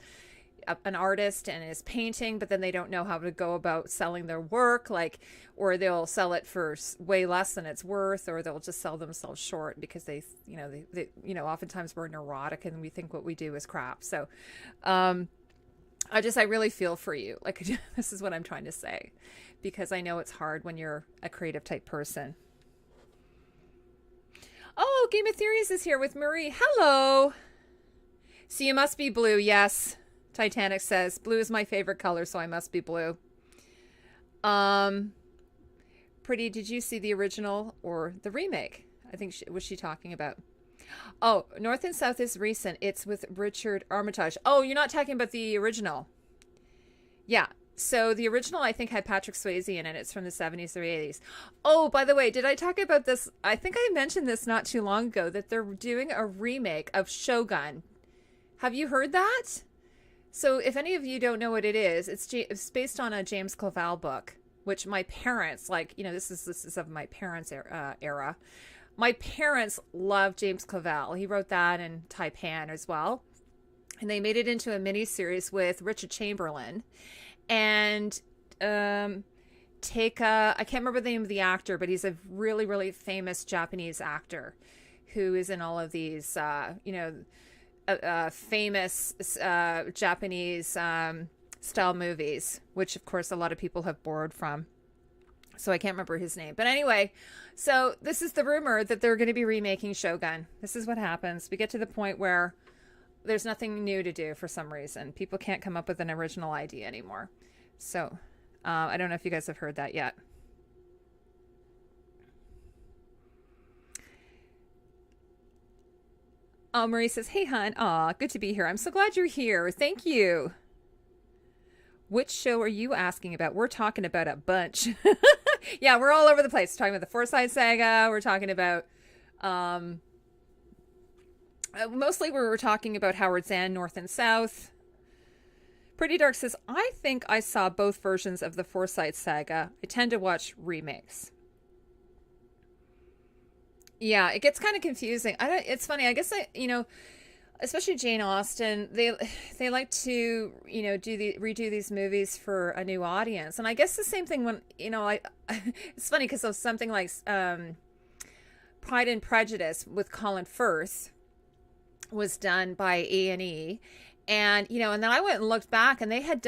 an artist and is painting, but then they don't know how to go about selling their work, or they'll sell it for way less than it's worth, or they'll just sell themselves short because they oftentimes we're neurotic and we think what we do is crap. So, I really feel for you. Like, this is what I'm trying to say, because I know it's hard when you're a creative type person. Oh, Game of Theories is here with Marie. Hello. So you must be blue. Yes. Titanic says, blue is my favorite color, so I must be blue. Pretty, did you see the original or the remake? I think was she talking about? Oh, North and South is recent. It's with Richard Armitage. Oh, you're not talking about the original. Yeah. So the original, I think, had Patrick Swayze in it. It's from the 70s or 80s. Oh, by the way, did I talk about this? I think I mentioned this not too long ago, that they're doing a remake of Shogun. Have you heard that? So if any of you don't know what it is, it's based on a James Clavell book, which my parents, this is of my parents' era. My parents loved James Clavell. He wrote that and Taipan as well. And they made it into a miniseries with Richard Chamberlain. And I can't remember the name of the actor, but he's a really, really famous Japanese actor who is in all of these, famous Japanese style movies, which of course a lot of people have borrowed from. So I can't remember his name. But anyway, so this is the rumor that they're going to be remaking Shogun. This is what happens. We get to the point where there's nothing new to do for some reason. People can't come up with an original idea anymore. So I don't know if you guys have heard that yet. Oh, Marie says, hey, hon. Aw, good to be here. I'm so glad you're here. Thank you. Which show are you asking about? We're talking about a bunch. Yeah, we're all over the place. We're talking about the Forsyth Saga. We're talking about, mostly we were talking about Howard Zahn, North and South. Pretty Dark says, I think I saw both versions of the Forsyte saga. I tend to watch remakes. Yeah, it gets kind of confusing. It's funny. I guess especially Jane Austen, they like to, redo these movies for a new audience. And I guess the same thing when, it's funny because of something like Pride and Prejudice with Colin Firth was done by A&E. And, and then I went and looked back, and there had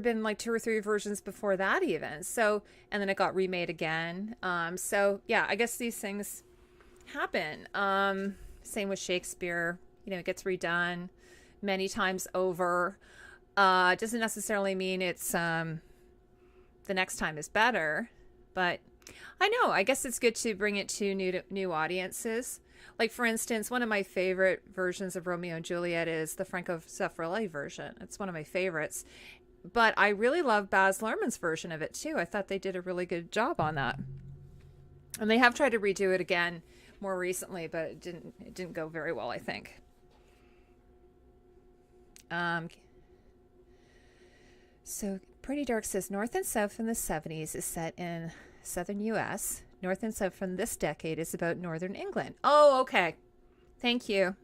been like 2 or 3 versions before that even. So, and then it got remade again. So yeah, I guess these things happen. Same with Shakespeare, it gets redone many times over. Doesn't necessarily mean it's, the next time is better, but I guess it's good to bring it to new audiences. Like, for instance, one of my favorite versions of Romeo and Juliet is the Franco Zeffirelli version. It's one of my favorites. But I really love Baz Luhrmann's version of it, too. I thought they did a really good job on that. And they have tried to redo it again more recently, but it didn't go very well, I think. So Pretty Dark says, North and South in the 70s is set in southern U.S., North and South from this decade is about northern England. Oh, okay. Thank you.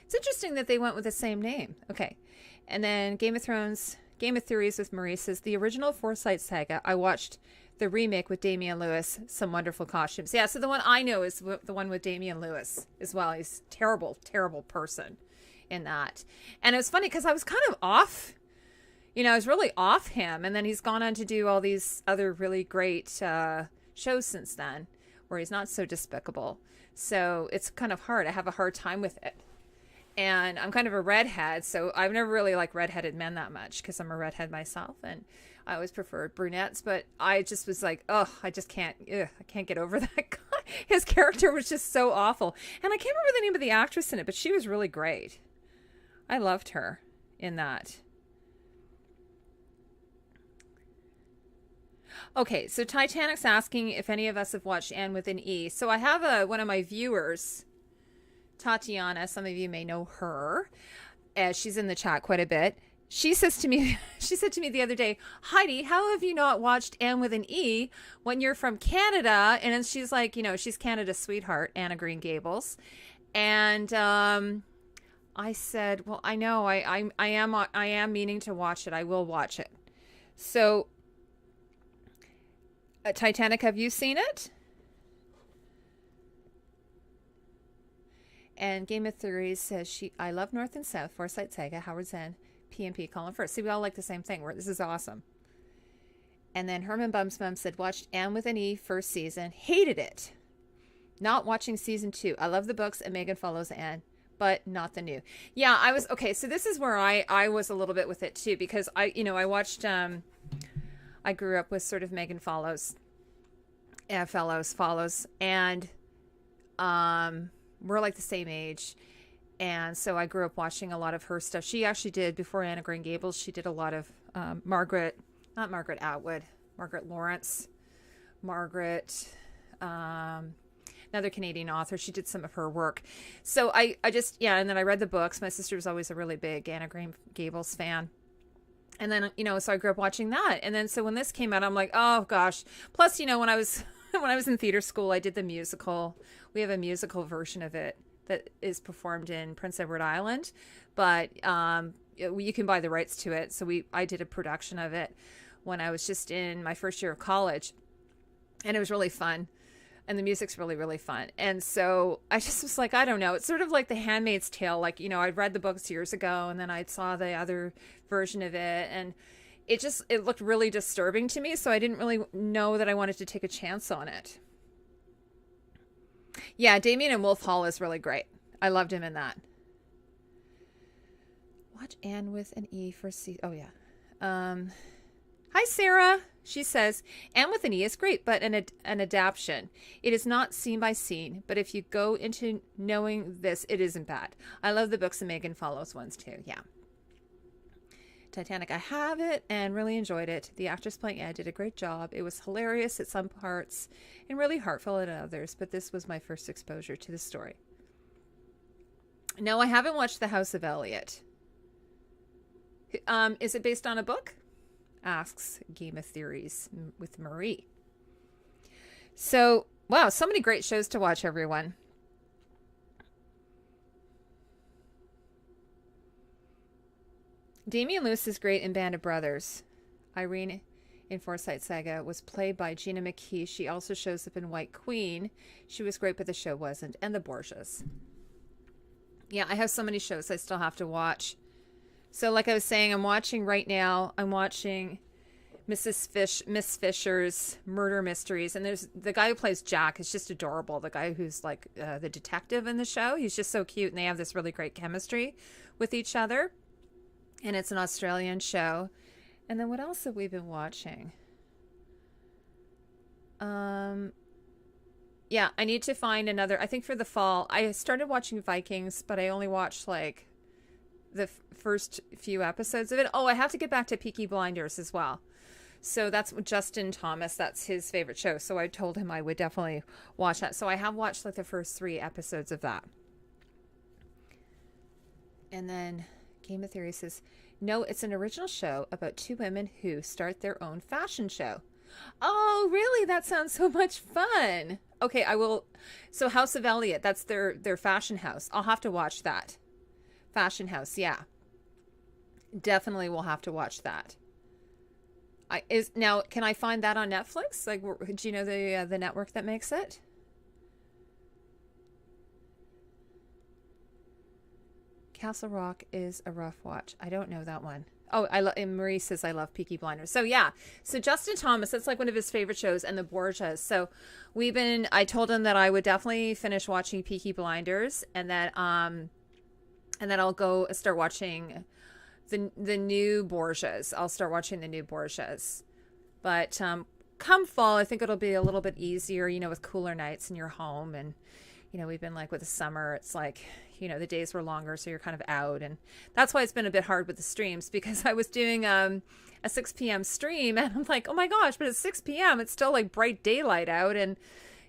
It's interesting that they went with the same name. Okay. And then Game of Theories with Marie says, the original Forsyte saga, I watched the remake with Damian Lewis, some wonderful costumes. Yeah, so the one I know is the one with Damian Lewis as well. He's a terrible, terrible person in that. And it was funny because I was kind of off. I was really off him, and then he's gone on to do all these other really great shows since then, where he's not so despicable. So it's kind of hard. I have a hard time with it. And I'm kind of a redhead, so I've never really liked redheaded men that much, because I'm a redhead myself, and I always preferred brunettes. But I just was like, oh, I just can't, I can't get over that guy. His character was just so awful. And I can't remember the name of the actress in it, but she was really great. I loved her in that. Okay, so Titanic's asking if any of us have watched Anne with an E. So I have one of my viewers, Tatiana. Some of you may know her, as she's in the chat quite a bit. She said to me the other day, Heidi, how have you not watched Anne with an E when you're from Canada? And then she's like, she's Canada's sweetheart, Anna Green Gables. And I said, well, I know, I am meaning to watch it. I will watch it. So Titanic, have you seen it? And Game of Theories says, I love North and South, Forsyte Saga, Howard's End, PMP, Colin Firth. See, we all like the same thing. This is awesome. And then Herman Bumsbum said, watched Anne with an E first season, hated it. Not watching season 2. I love the books and Megan follows Anne, but not the new. Yeah, okay, so this is where I was a little bit with it too, because I watched, I grew up with sort of Megan follows, and we're like the same age. And so I grew up watching a lot of her stuff. She actually did, before Anna Green Gables, she did a lot of Margaret Lawrence, another Canadian author. She did some of her work. So I just, and then I read the books. My sister was always a really big Anna Green Gables fan. And then, so I grew up watching that. And then, so when this came out, I'm like, oh gosh. Plus, when I was in theater school, I did the musical. We have a musical version of it that is performed in Prince Edward Island, but you can buy the rights to it. So I did a production of it when I was just in my first year of college, and it was really fun. And the music's really, really fun. And so I just was like, I don't know. It's sort of like The Handmaid's Tale. Like, I read the books years ago, and then I saw the other version of it, and it looked really disturbing to me. So I didn't really know that I wanted to take a chance on it. Yeah, Damien in Wolf Hall is really great. I loved him in that. Watch Anne with an E for season. Oh, yeah. Hi, Sarah. She says, Anne with an E is great, but an adaptation. It is not scene by scene, but if you go into knowing this, it isn't bad. I love the books, and Megan follows ones too. Yeah. Titanic, I have it and really enjoyed it. The actress playing Anne did a great job. It was hilarious at some parts and really heartfelt at others, but this was my first exposure to the story. No, I haven't watched The House of Elliot. Is it based on a book? Asks Game of Theories with Marie. So, wow, so many great shows to watch, everyone. Damian Lewis is great in Band of Brothers. Irene in Forsyte Saga was played by Gina McKee. She also shows up in White Queen. She was great, but the show wasn't. And The Borgias. Yeah, I have so many shows I still have to watch. So like I was saying, I'm watching right now. I'm watching Miss Fisher's Murder Mysteries. And there's the guy who plays Jack is just adorable. The guy who's like the detective in the show. He's just so cute. And they have this really great chemistry with each other. And it's an Australian show. And then what else have we been watching? Yeah, I need to find another. I think for the fall, I started watching Vikings, but I only watched like the first few episodes of it. Oh, I have to get back to Peaky Blinders as well. So that's Justin Thomas. That's his favorite show. So I told him I would definitely watch that. So I have watched like the first 3 episodes of that. And then Game of Theory says, no, it's an original show about 2 women who start their own fashion show. Oh, really? That sounds so much fun. Okay, I will. So House of Elliot, that's their fashion house. I'll have to watch that. Fashion house, yeah. Definitely will have to watch that. Now, can I find that on Netflix? Like, do you know the network that makes it? Castle Rock is a rough watch. I don't know that one. Oh, and Marie says I love Peaky Blinders. So yeah, so Justin Thomas, that's like one of his favorite shows, and The Borgias. So I told him that I would definitely finish watching Peaky Blinders, and then I'll go start watching the new Borgias. I'll start watching the new Borgias. But come fall, I think it'll be a little bit easier, with cooler nights in your home, and we've been like with the summer, it's like, the days were longer, so you're kind of out. And that's why it's been a bit hard with the streams, because I was doing a 6 p.m. stream, and I'm like, oh my gosh, but it's 6 p.m. It's still like bright daylight out, and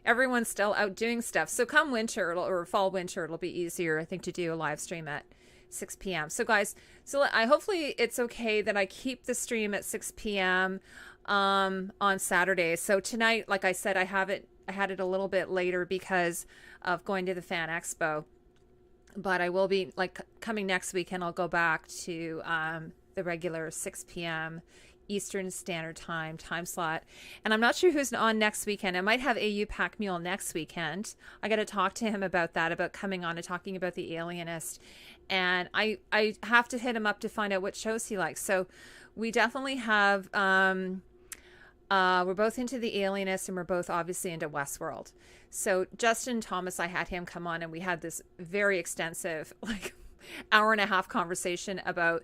everyone's still out doing stuff. So come winter or fall winter, it'll be easier, I think, to do a live stream at 6 p.m. So guys, hopefully it's okay that I keep the stream at 6 p.m. On Saturday. So tonight, like I said, I had it a little bit later because of going to the Fan Expo. But I will be coming next weekend. I'll go back to the regular 6 p.m. Eastern Standard Time slot. And I'm not sure who's on next weekend. I might have AU Packmule next weekend. I got to talk to him about that, about coming on and talking about the Alienist. And I have to hit him up to find out what shows he likes. So we definitely have, we're both into the Alienist, and we're both obviously into Westworld. So Justin Thomas, I had him come on, and we had this very extensive, hour-and-a-half conversation about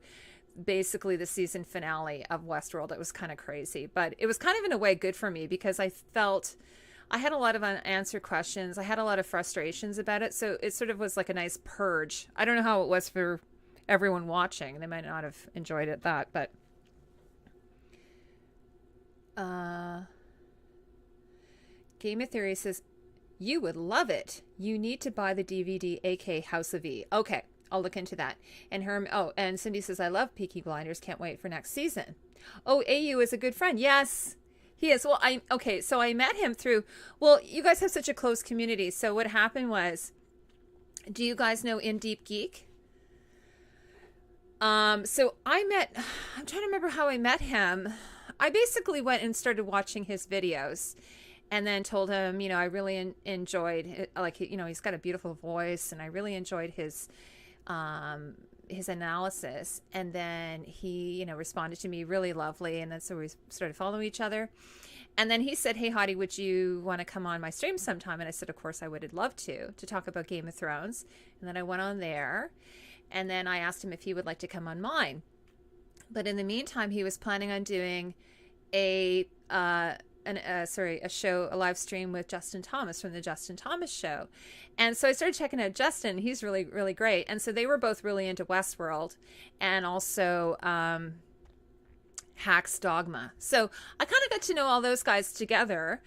basically the season finale of Westworld. It was kind of crazy, but it was kind of in a way good for me, because I felt I had a lot of unanswered questions. I had a lot of frustrations about it. So it sort of was like a nice purge. I don't know how it was for everyone watching. They might not have enjoyed it but Game of Theory says, you would love it. You need to buy the DVD, AK House of E. Okay, I'll look into that. And and Cindy says, I love Peaky Blinders. Can't wait for next season. Oh, AU is a good friend. Yes, he is. Well, so I met him through, you guys have such a close community. So what happened was, do you guys know In Deep Geek? So I'm trying to remember how I met him. I basically went and started watching his videos, and then told him, I really enjoyed it. He's got a beautiful voice, and I really enjoyed his analysis. And then he, responded to me really lovely. And then so we started following each other. And then he said, hey, Heidi, would you want to come on my stream sometime? And I said, of course I would love to talk about Game of Thrones. And then I went on there, and then I asked him if he would like to come on mine. But in the meantime, he was planning on doing a live stream with Justin Thomas from the Justin Thomas Show. And so I started checking out Justin. He's really, really great. And so they were both really into Westworld, and also Hack's Dogma. So I kind of got to know all those guys together.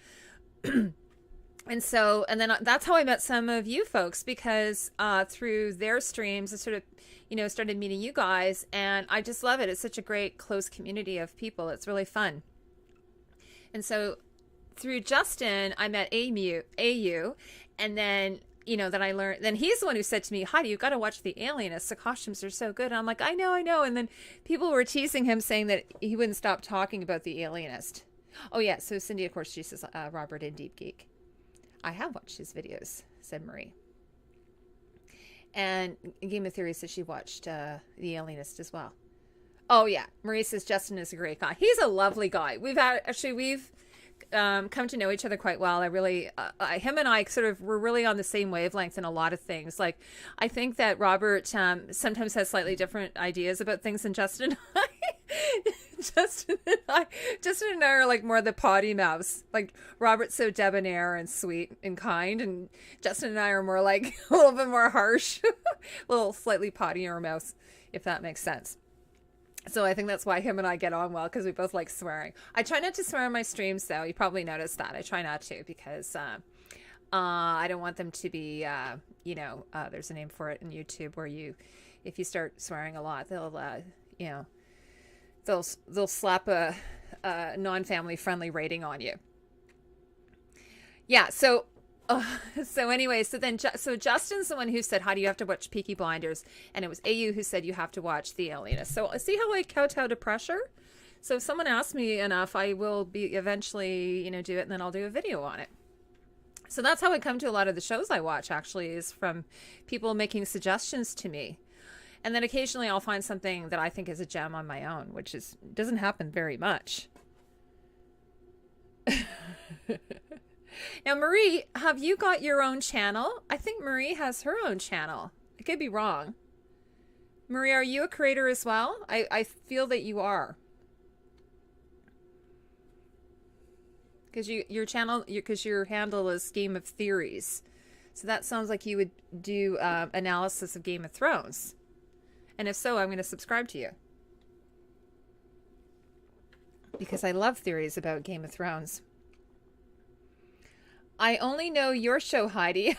And so, and then that's how I met some of you folks, because through their streams, I sort of, started meeting you guys, and I just love it. It's such a great, close community of people. It's really fun. And so through Justin, I met AU, and then, then I learned, then he's the one who said to me, Heidi, you've got to watch The Alienist. The costumes are so good. And I'm like, I know. And then people were teasing him, saying that he wouldn't stop talking about The Alienist. Oh, yeah. So Cindy, of course, she says, Robert in Deep Geek. I have watched his videos, said Marie. And Game of Theory says she watched The Alienist as well. Oh, yeah. Marie says Justin is a great guy. He's a lovely guy. We've come to know each other quite well. I really, him and I we're really on the same wavelength in a lot of things. Like, I think that Robert sometimes has slightly different ideas about things than Justin and I. Justin and I are like more the potty mouths. Like, Robert's so debonair and sweet and kind, and Justin and I are more like a little bit more harsh, a little slightly pottier mouths, if that makes sense. So I think that's why him and I get on well, because we both like swearing. I try not to swear on my streams, though. You probably noticed that. I try not to, because I don't want them to be, there's a name for it in YouTube where if you start swearing a lot, they'll slap a non-family friendly rating on you. Yeah. So anyway, so Justin's the one who said, how do you have to watch Peaky Blinders? And it was AU who said you have to watch The Alienist. So see how I kowtow to pressure? So if someone asks me enough, I will be eventually, do it, and then I'll do a video on it. So that's how I come to a lot of the shows I watch, actually, is from people making suggestions to me. And then occasionally I'll find something that I think is a gem on my own, which doesn't happen very much. Now, Marie, have you got your own channel? I think Marie has her own channel. I could be wrong. Marie, are you a creator as well? I feel that you are. Because your channel, because your handle is Game of Theories. So that sounds like you would do analysis of Game of Thrones. And if so, I'm going to subscribe to you. Because I love theories about Game of Thrones. I only know your show, Heidi.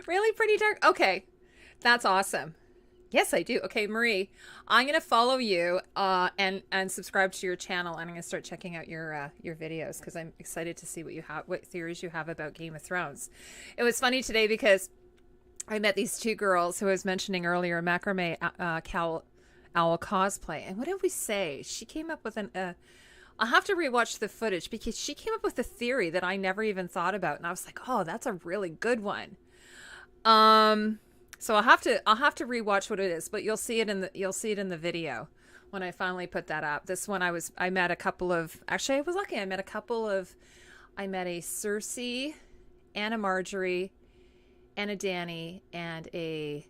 Really? Pretty dark? Okay. That's awesome. Yes, I do. Okay, Marie, I'm going to follow you and subscribe to your channel. And I'm going to start checking out your videos, because I'm excited to see what theories you have about Game of Thrones. It was funny today because I met these two girls who I was mentioning earlier, Macrame Owl Cosplay. And what did we say? She came up with I'll have to rewatch the footage, because she came up with a theory that I never even thought about, and I was like, "Oh, that's a really good one." So I'll have to rewatch what it is, but you'll see it in the video when I finally put that up. This one I met a couple of, actually I was lucky. I met a Cersei, Anna Marjorie, Anna Danny, and a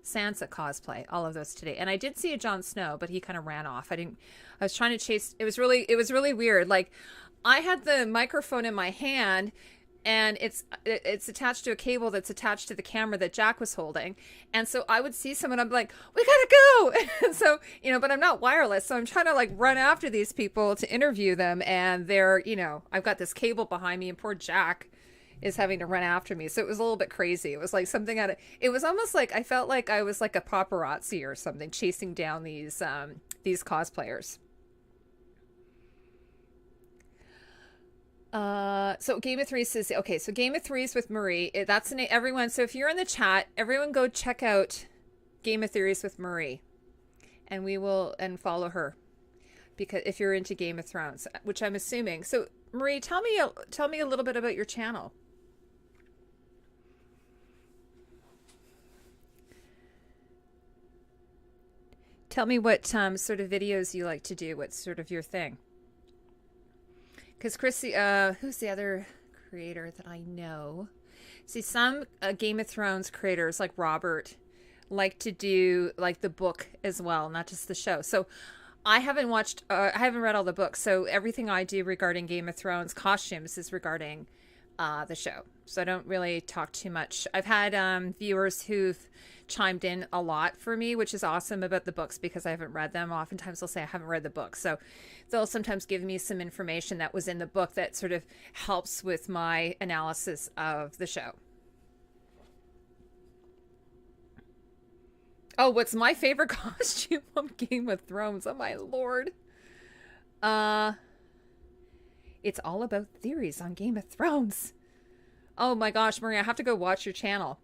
Sansa cosplay, all of those today. And I did see a Jon Snow, but he kind of ran off. I was trying to chase. It was really weird. Like, I had the microphone in my hand, and it's attached to a cable that's attached to the camera that Jack was holding. And so I would see someone, I'm like, we gotta go. And so, but I'm not wireless. So I'm trying to like run after these people to interview them. And they're, I've got this cable behind me, and poor Jack is having to run after me. So it was a little bit crazy. It was like something it was almost like I felt like I was like a paparazzi or something, chasing down these cosplayers. So Game of Threes says, okay, so Game of Threes with Marie, that's everyone. So if you're in the chat, everyone go check out Game of Theories with Marie, and follow her, because if you're into Game of Thrones, which I'm assuming. So Marie, tell me a little bit about your channel. Tell me what sort of videos you like to do. What's sort of your thing? Because Chrissy, who's the other creator that I know? See, some Game of Thrones creators like Robert like to do like the book as well, not just the show. So I haven't read all the books. So everything I do regarding Game of Thrones costumes is regarding the show. So I don't really talk too much. I've had viewers who've chimed in a lot for me, which is awesome about the books because I haven't read them. Oftentimes they'll say I haven't read the book. So they'll sometimes give me some information that was in the book that sort of helps with my analysis of the show. Oh, what's my favorite costume from Game of Thrones? Oh my lord. It's all about theories on Game of Thrones. Oh my gosh, Maria, I have to go watch your channel.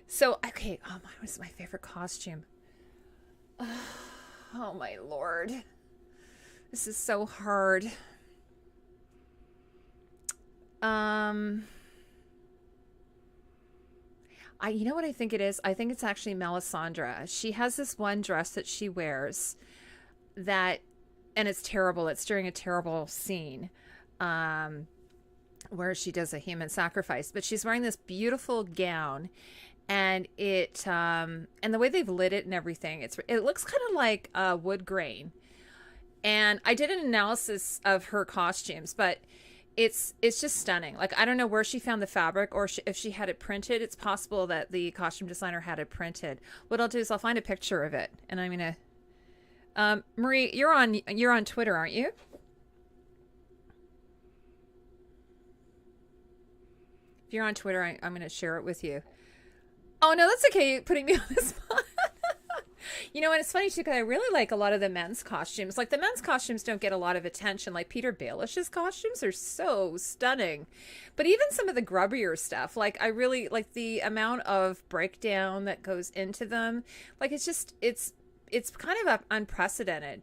So, okay, oh my, what's my favorite costume? Oh my lord. This is so hard. You know what I think it is? I think it's actually Melisandre. She has this one dress that she wears that, and it's terrible. It's during a terrible scene where she does a human sacrifice, but she's wearing this beautiful gown, and and the way they've lit it and everything, it looks kind of like wood grain. And I did an analysis of her costumes, but it's just stunning. Like, I don't know where she found the fabric, or if she had it printed. It's possible that the costume designer had it printed. What I'll do is I'll find a picture of it, and I'm gonna Marie, you're on Twitter, aren't you? If you're on Twitter, I'm going to share it with you. Oh, no, that's okay, putting me on the spot. You know, and it's funny, too, because I really like a lot of the men's costumes. Like, the men's costumes don't get a lot of attention. Like, Peter Baelish's costumes are so stunning. But even some of the grubbier stuff, like, I really like the amount of breakdown that goes into them. Like, it's kind of unprecedented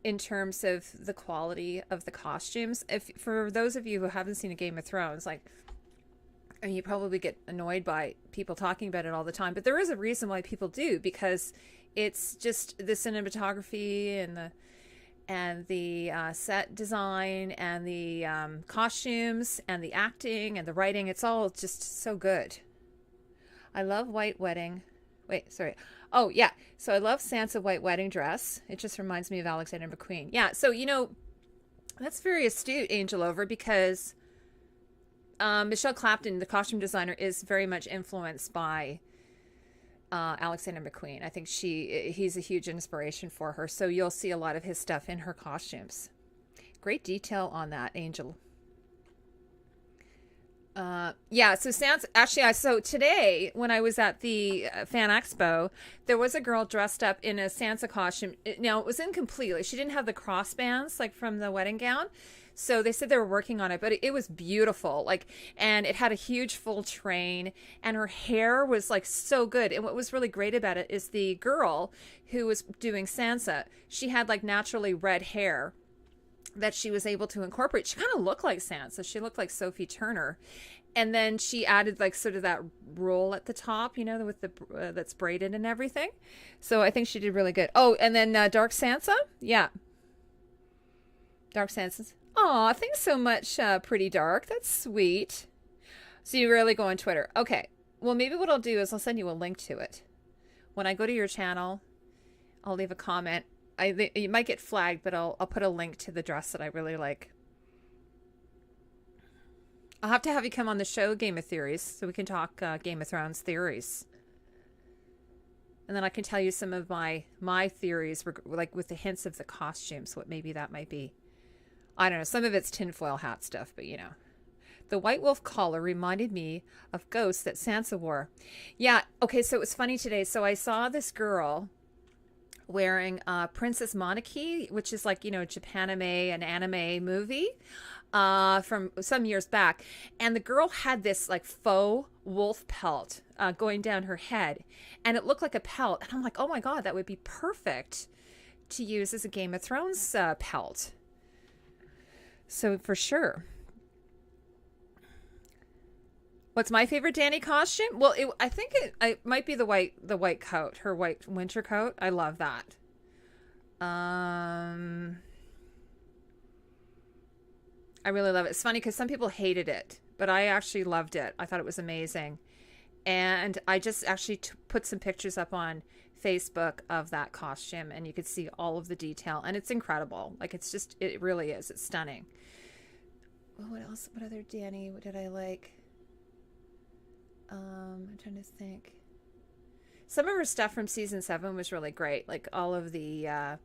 in terms of the quality of the costumes. For those of you who haven't seen a Game of Thrones, like, I mean, you probably get annoyed by people talking about it all the time, but there is a reason why people do, because it's just the cinematography and the set design and the costumes and the acting and the writing. It's all just so good. I love White Wedding. Wait, sorry. Oh, yeah. So I love Sansa White Wedding dress. It just reminds me of Alexander McQueen. Yeah. So, you know, that's very astute, Angel Over, because Michelle Clapton, the costume designer, is very much influenced by Alexander McQueen. I think he's a huge inspiration for her. So you'll see a lot of his stuff in her costumes. Great detail on that, Angel. Yeah, so Sansa, actually, so today when I was at the Fan Expo, there was a girl dressed up in a Sansa costume. Now, it was incomplete. Like, she didn't have the crossbands like from the wedding gown. So they said they were working on it, but it was beautiful. Like, and it had a huge full train, and her hair was like so good. And what was really great about it is the girl who was doing Sansa, she had like naturally red hair that she was able to incorporate. She kind of looked like Sansa. She looked like Sophie Turner. And then she added like sort of that roll at the top, you know, with the that's braided and everything. So I think she did really good. Oh, and then Dark Sansa. Yeah. Dark Sansa. Aw, thanks so much, Pretty Dark. That's sweet. So you really go on Twitter. Okay. Well, maybe what I'll do is I'll send you a link to it. When I go to your channel, I'll leave a comment. You might get flagged, but I'll put a link to the dress that I really like. I'll have to have you come on the show, Game of Theories, so we can talk Game of Thrones theories. And then I can tell you some of my theories, like with the hints of the costumes, what maybe that might be. I don't know. Some of it's tinfoil hat stuff, but you know. The White Wolf collar reminded me of ghosts that Sansa wore. Yeah. Okay. So it was funny today. So I saw this girl wearing Princess Monarchy, which is like, you know, Japanime, an anime movie from some years back. And the girl had this like faux wolf pelt going down her head. And it looked like a pelt. And I'm like, oh my God, that would be perfect to use as a Game of Thrones pelt. So for sure. What's my favorite Dany costume? Well, I think it might be the white coat, her white winter coat. I love that. I really love it. It's funny because some people hated it, but I actually loved it. I thought it was amazing. And I just actually put some pictures up on Facebook of that costume, and you could see all of the detail, and it's incredible. Like, it really is. It's stunning. what else? What other Danny? What did I like? I'm trying to think. Some of her stuff from season 7 was really great. Like all of the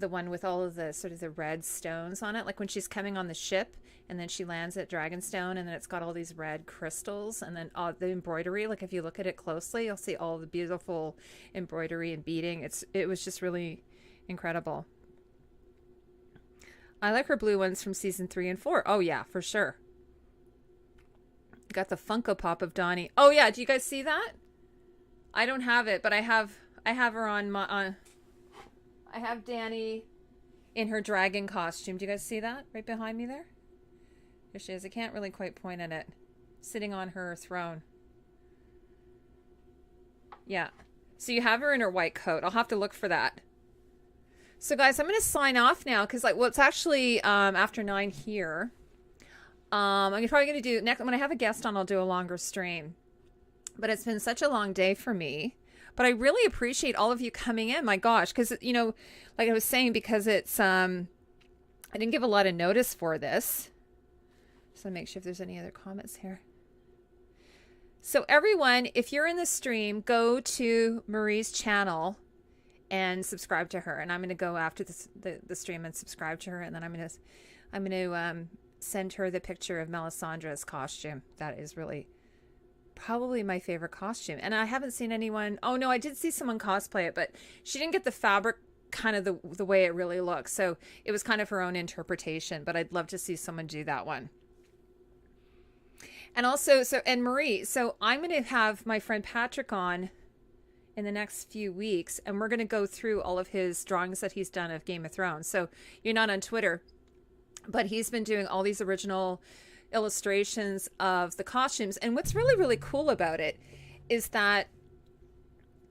one with all of the sort of the red stones on it. Like when she's coming on the ship and then she lands at Dragonstone and then it's got all these red crystals and then the embroidery. Like if you look at it closely, you'll see all the beautiful embroidery and beading. It was just really incredible. I like her blue ones from season 3 and 4. Oh yeah, for sure. Got the Funko Pop of Donnie. Oh yeah, do you guys see that? I don't have it, but I have her on my I have Danny in her dragon costume. Do you guys see that right behind me there? There she is. I can't really quite point at it. Sitting on her throne. Yeah. So you have her in her white coat. I'll have to look for that. So guys, I'm going to sign off now because it's actually after 9 here. I'm probably going to do next when I have a guest on. I'll do a longer stream, but it's been such a long day for me. But I really appreciate all of you coming in. My gosh, because like I was saying, because it's I didn't give a lot of notice for this. So make sure if there's any other comments here. So everyone, if you're in the stream, go to Marie's channel and subscribe to her. And I'm going to go after the stream and subscribe to her, and then I'm going to send her the picture of Melisandre's costume. That is really probably my favorite costume. And I haven't seen anyone. Oh no, I did see someone cosplay it, but she didn't get the fabric kind of the way it really looks. So it was kind of her own interpretation, but I'd love to see someone do that one. And also, and Marie, so I'm going to have my friend Patrick on in the next few weeks, and we're going to go through all of his drawings that he's done of Game of Thrones. So you're not on Twitter, but he's been doing all these original illustrations of the costumes. And what's really, really cool about it is that,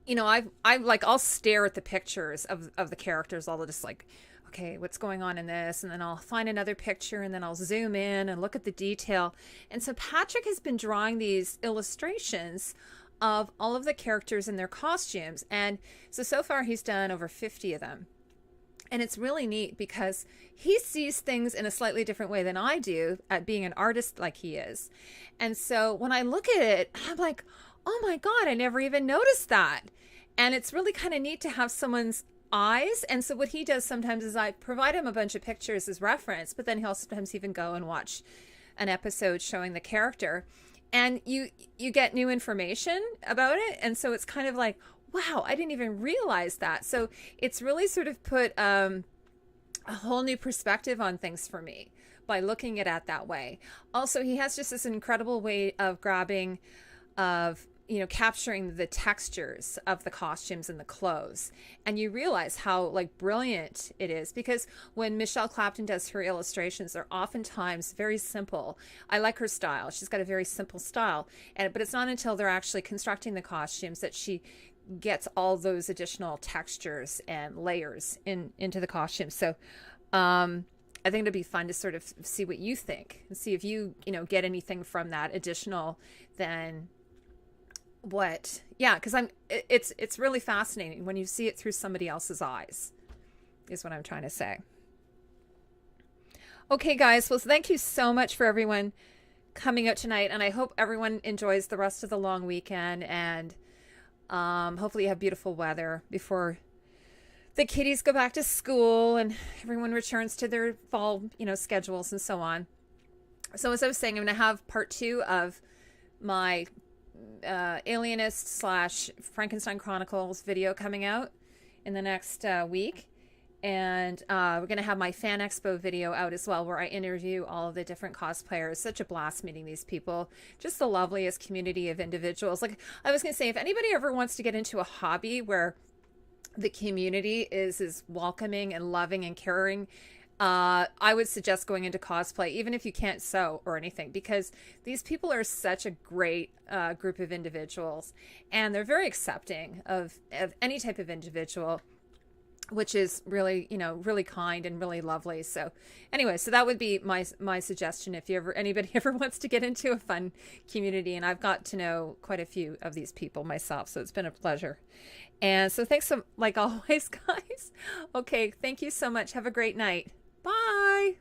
I'll stare at the pictures of the characters. I'll just like, okay, what's going on in this? And then I'll find another picture and then I'll zoom in and look at the detail. And so Patrick has been drawing these illustrations of all of the characters in their costumes. And so far he's done over 50 of them. And it's really neat because he sees things in a slightly different way than I do at being an artist like he is. And so when I look at it, I'm like, oh my God, I never even noticed that. And it's really kind of neat to have someone's eyes. And so what he does sometimes is I provide him a bunch of pictures as reference, but then he'll sometimes even go and watch an episode showing the character. And you get new information about it. And so it's kind of like, wow, I didn't even realize that. So it's really sort of put a whole new perspective on things for me by looking at it that way. Also, he has just this incredible way of capturing the textures of the costumes and the clothes. And you realize how brilliant it is, because when Michelle Clapton does her illustrations, they're oftentimes very simple. I like her style. She's got a very simple style. But it's not until they're actually constructing the costumes that she gets all those additional textures and layers into the costume. So I think it'd be fun to sort of see what you think and see if you get anything from that additional than what. Yeah, because it's really fascinating when you see it through somebody else's eyes, is what I'm trying to say. Okay, guys, well, thank you so much for everyone coming out tonight, and I hope everyone enjoys the rest of the long weekend, and hopefully you have beautiful weather before the kiddies go back to school and everyone returns to their fall, schedules and so on. So as I was saying, I'm going to have part 2 of my Alienist / Frankenstein Chronicles video coming out in the next week. And we're going to have my Fan Expo video out as well, where I interview all of the different cosplayers. Such a blast meeting these people. Just the loveliest community of individuals. Like I was going to say, if anybody ever wants to get into a hobby where the community is as welcoming and loving and caring, I would suggest going into cosplay, even if you can't sew or anything, because these people are such a great group of individuals, and they're very accepting of any type of individual, which is really, really kind and really lovely. So anyway, so that would be my suggestion if anybody ever wants to get into a fun community. And I've got to know quite a few of these people myself, so it's been a pleasure. And so thanks, like always, guys. Okay, thank you so much. Have a great night. Bye.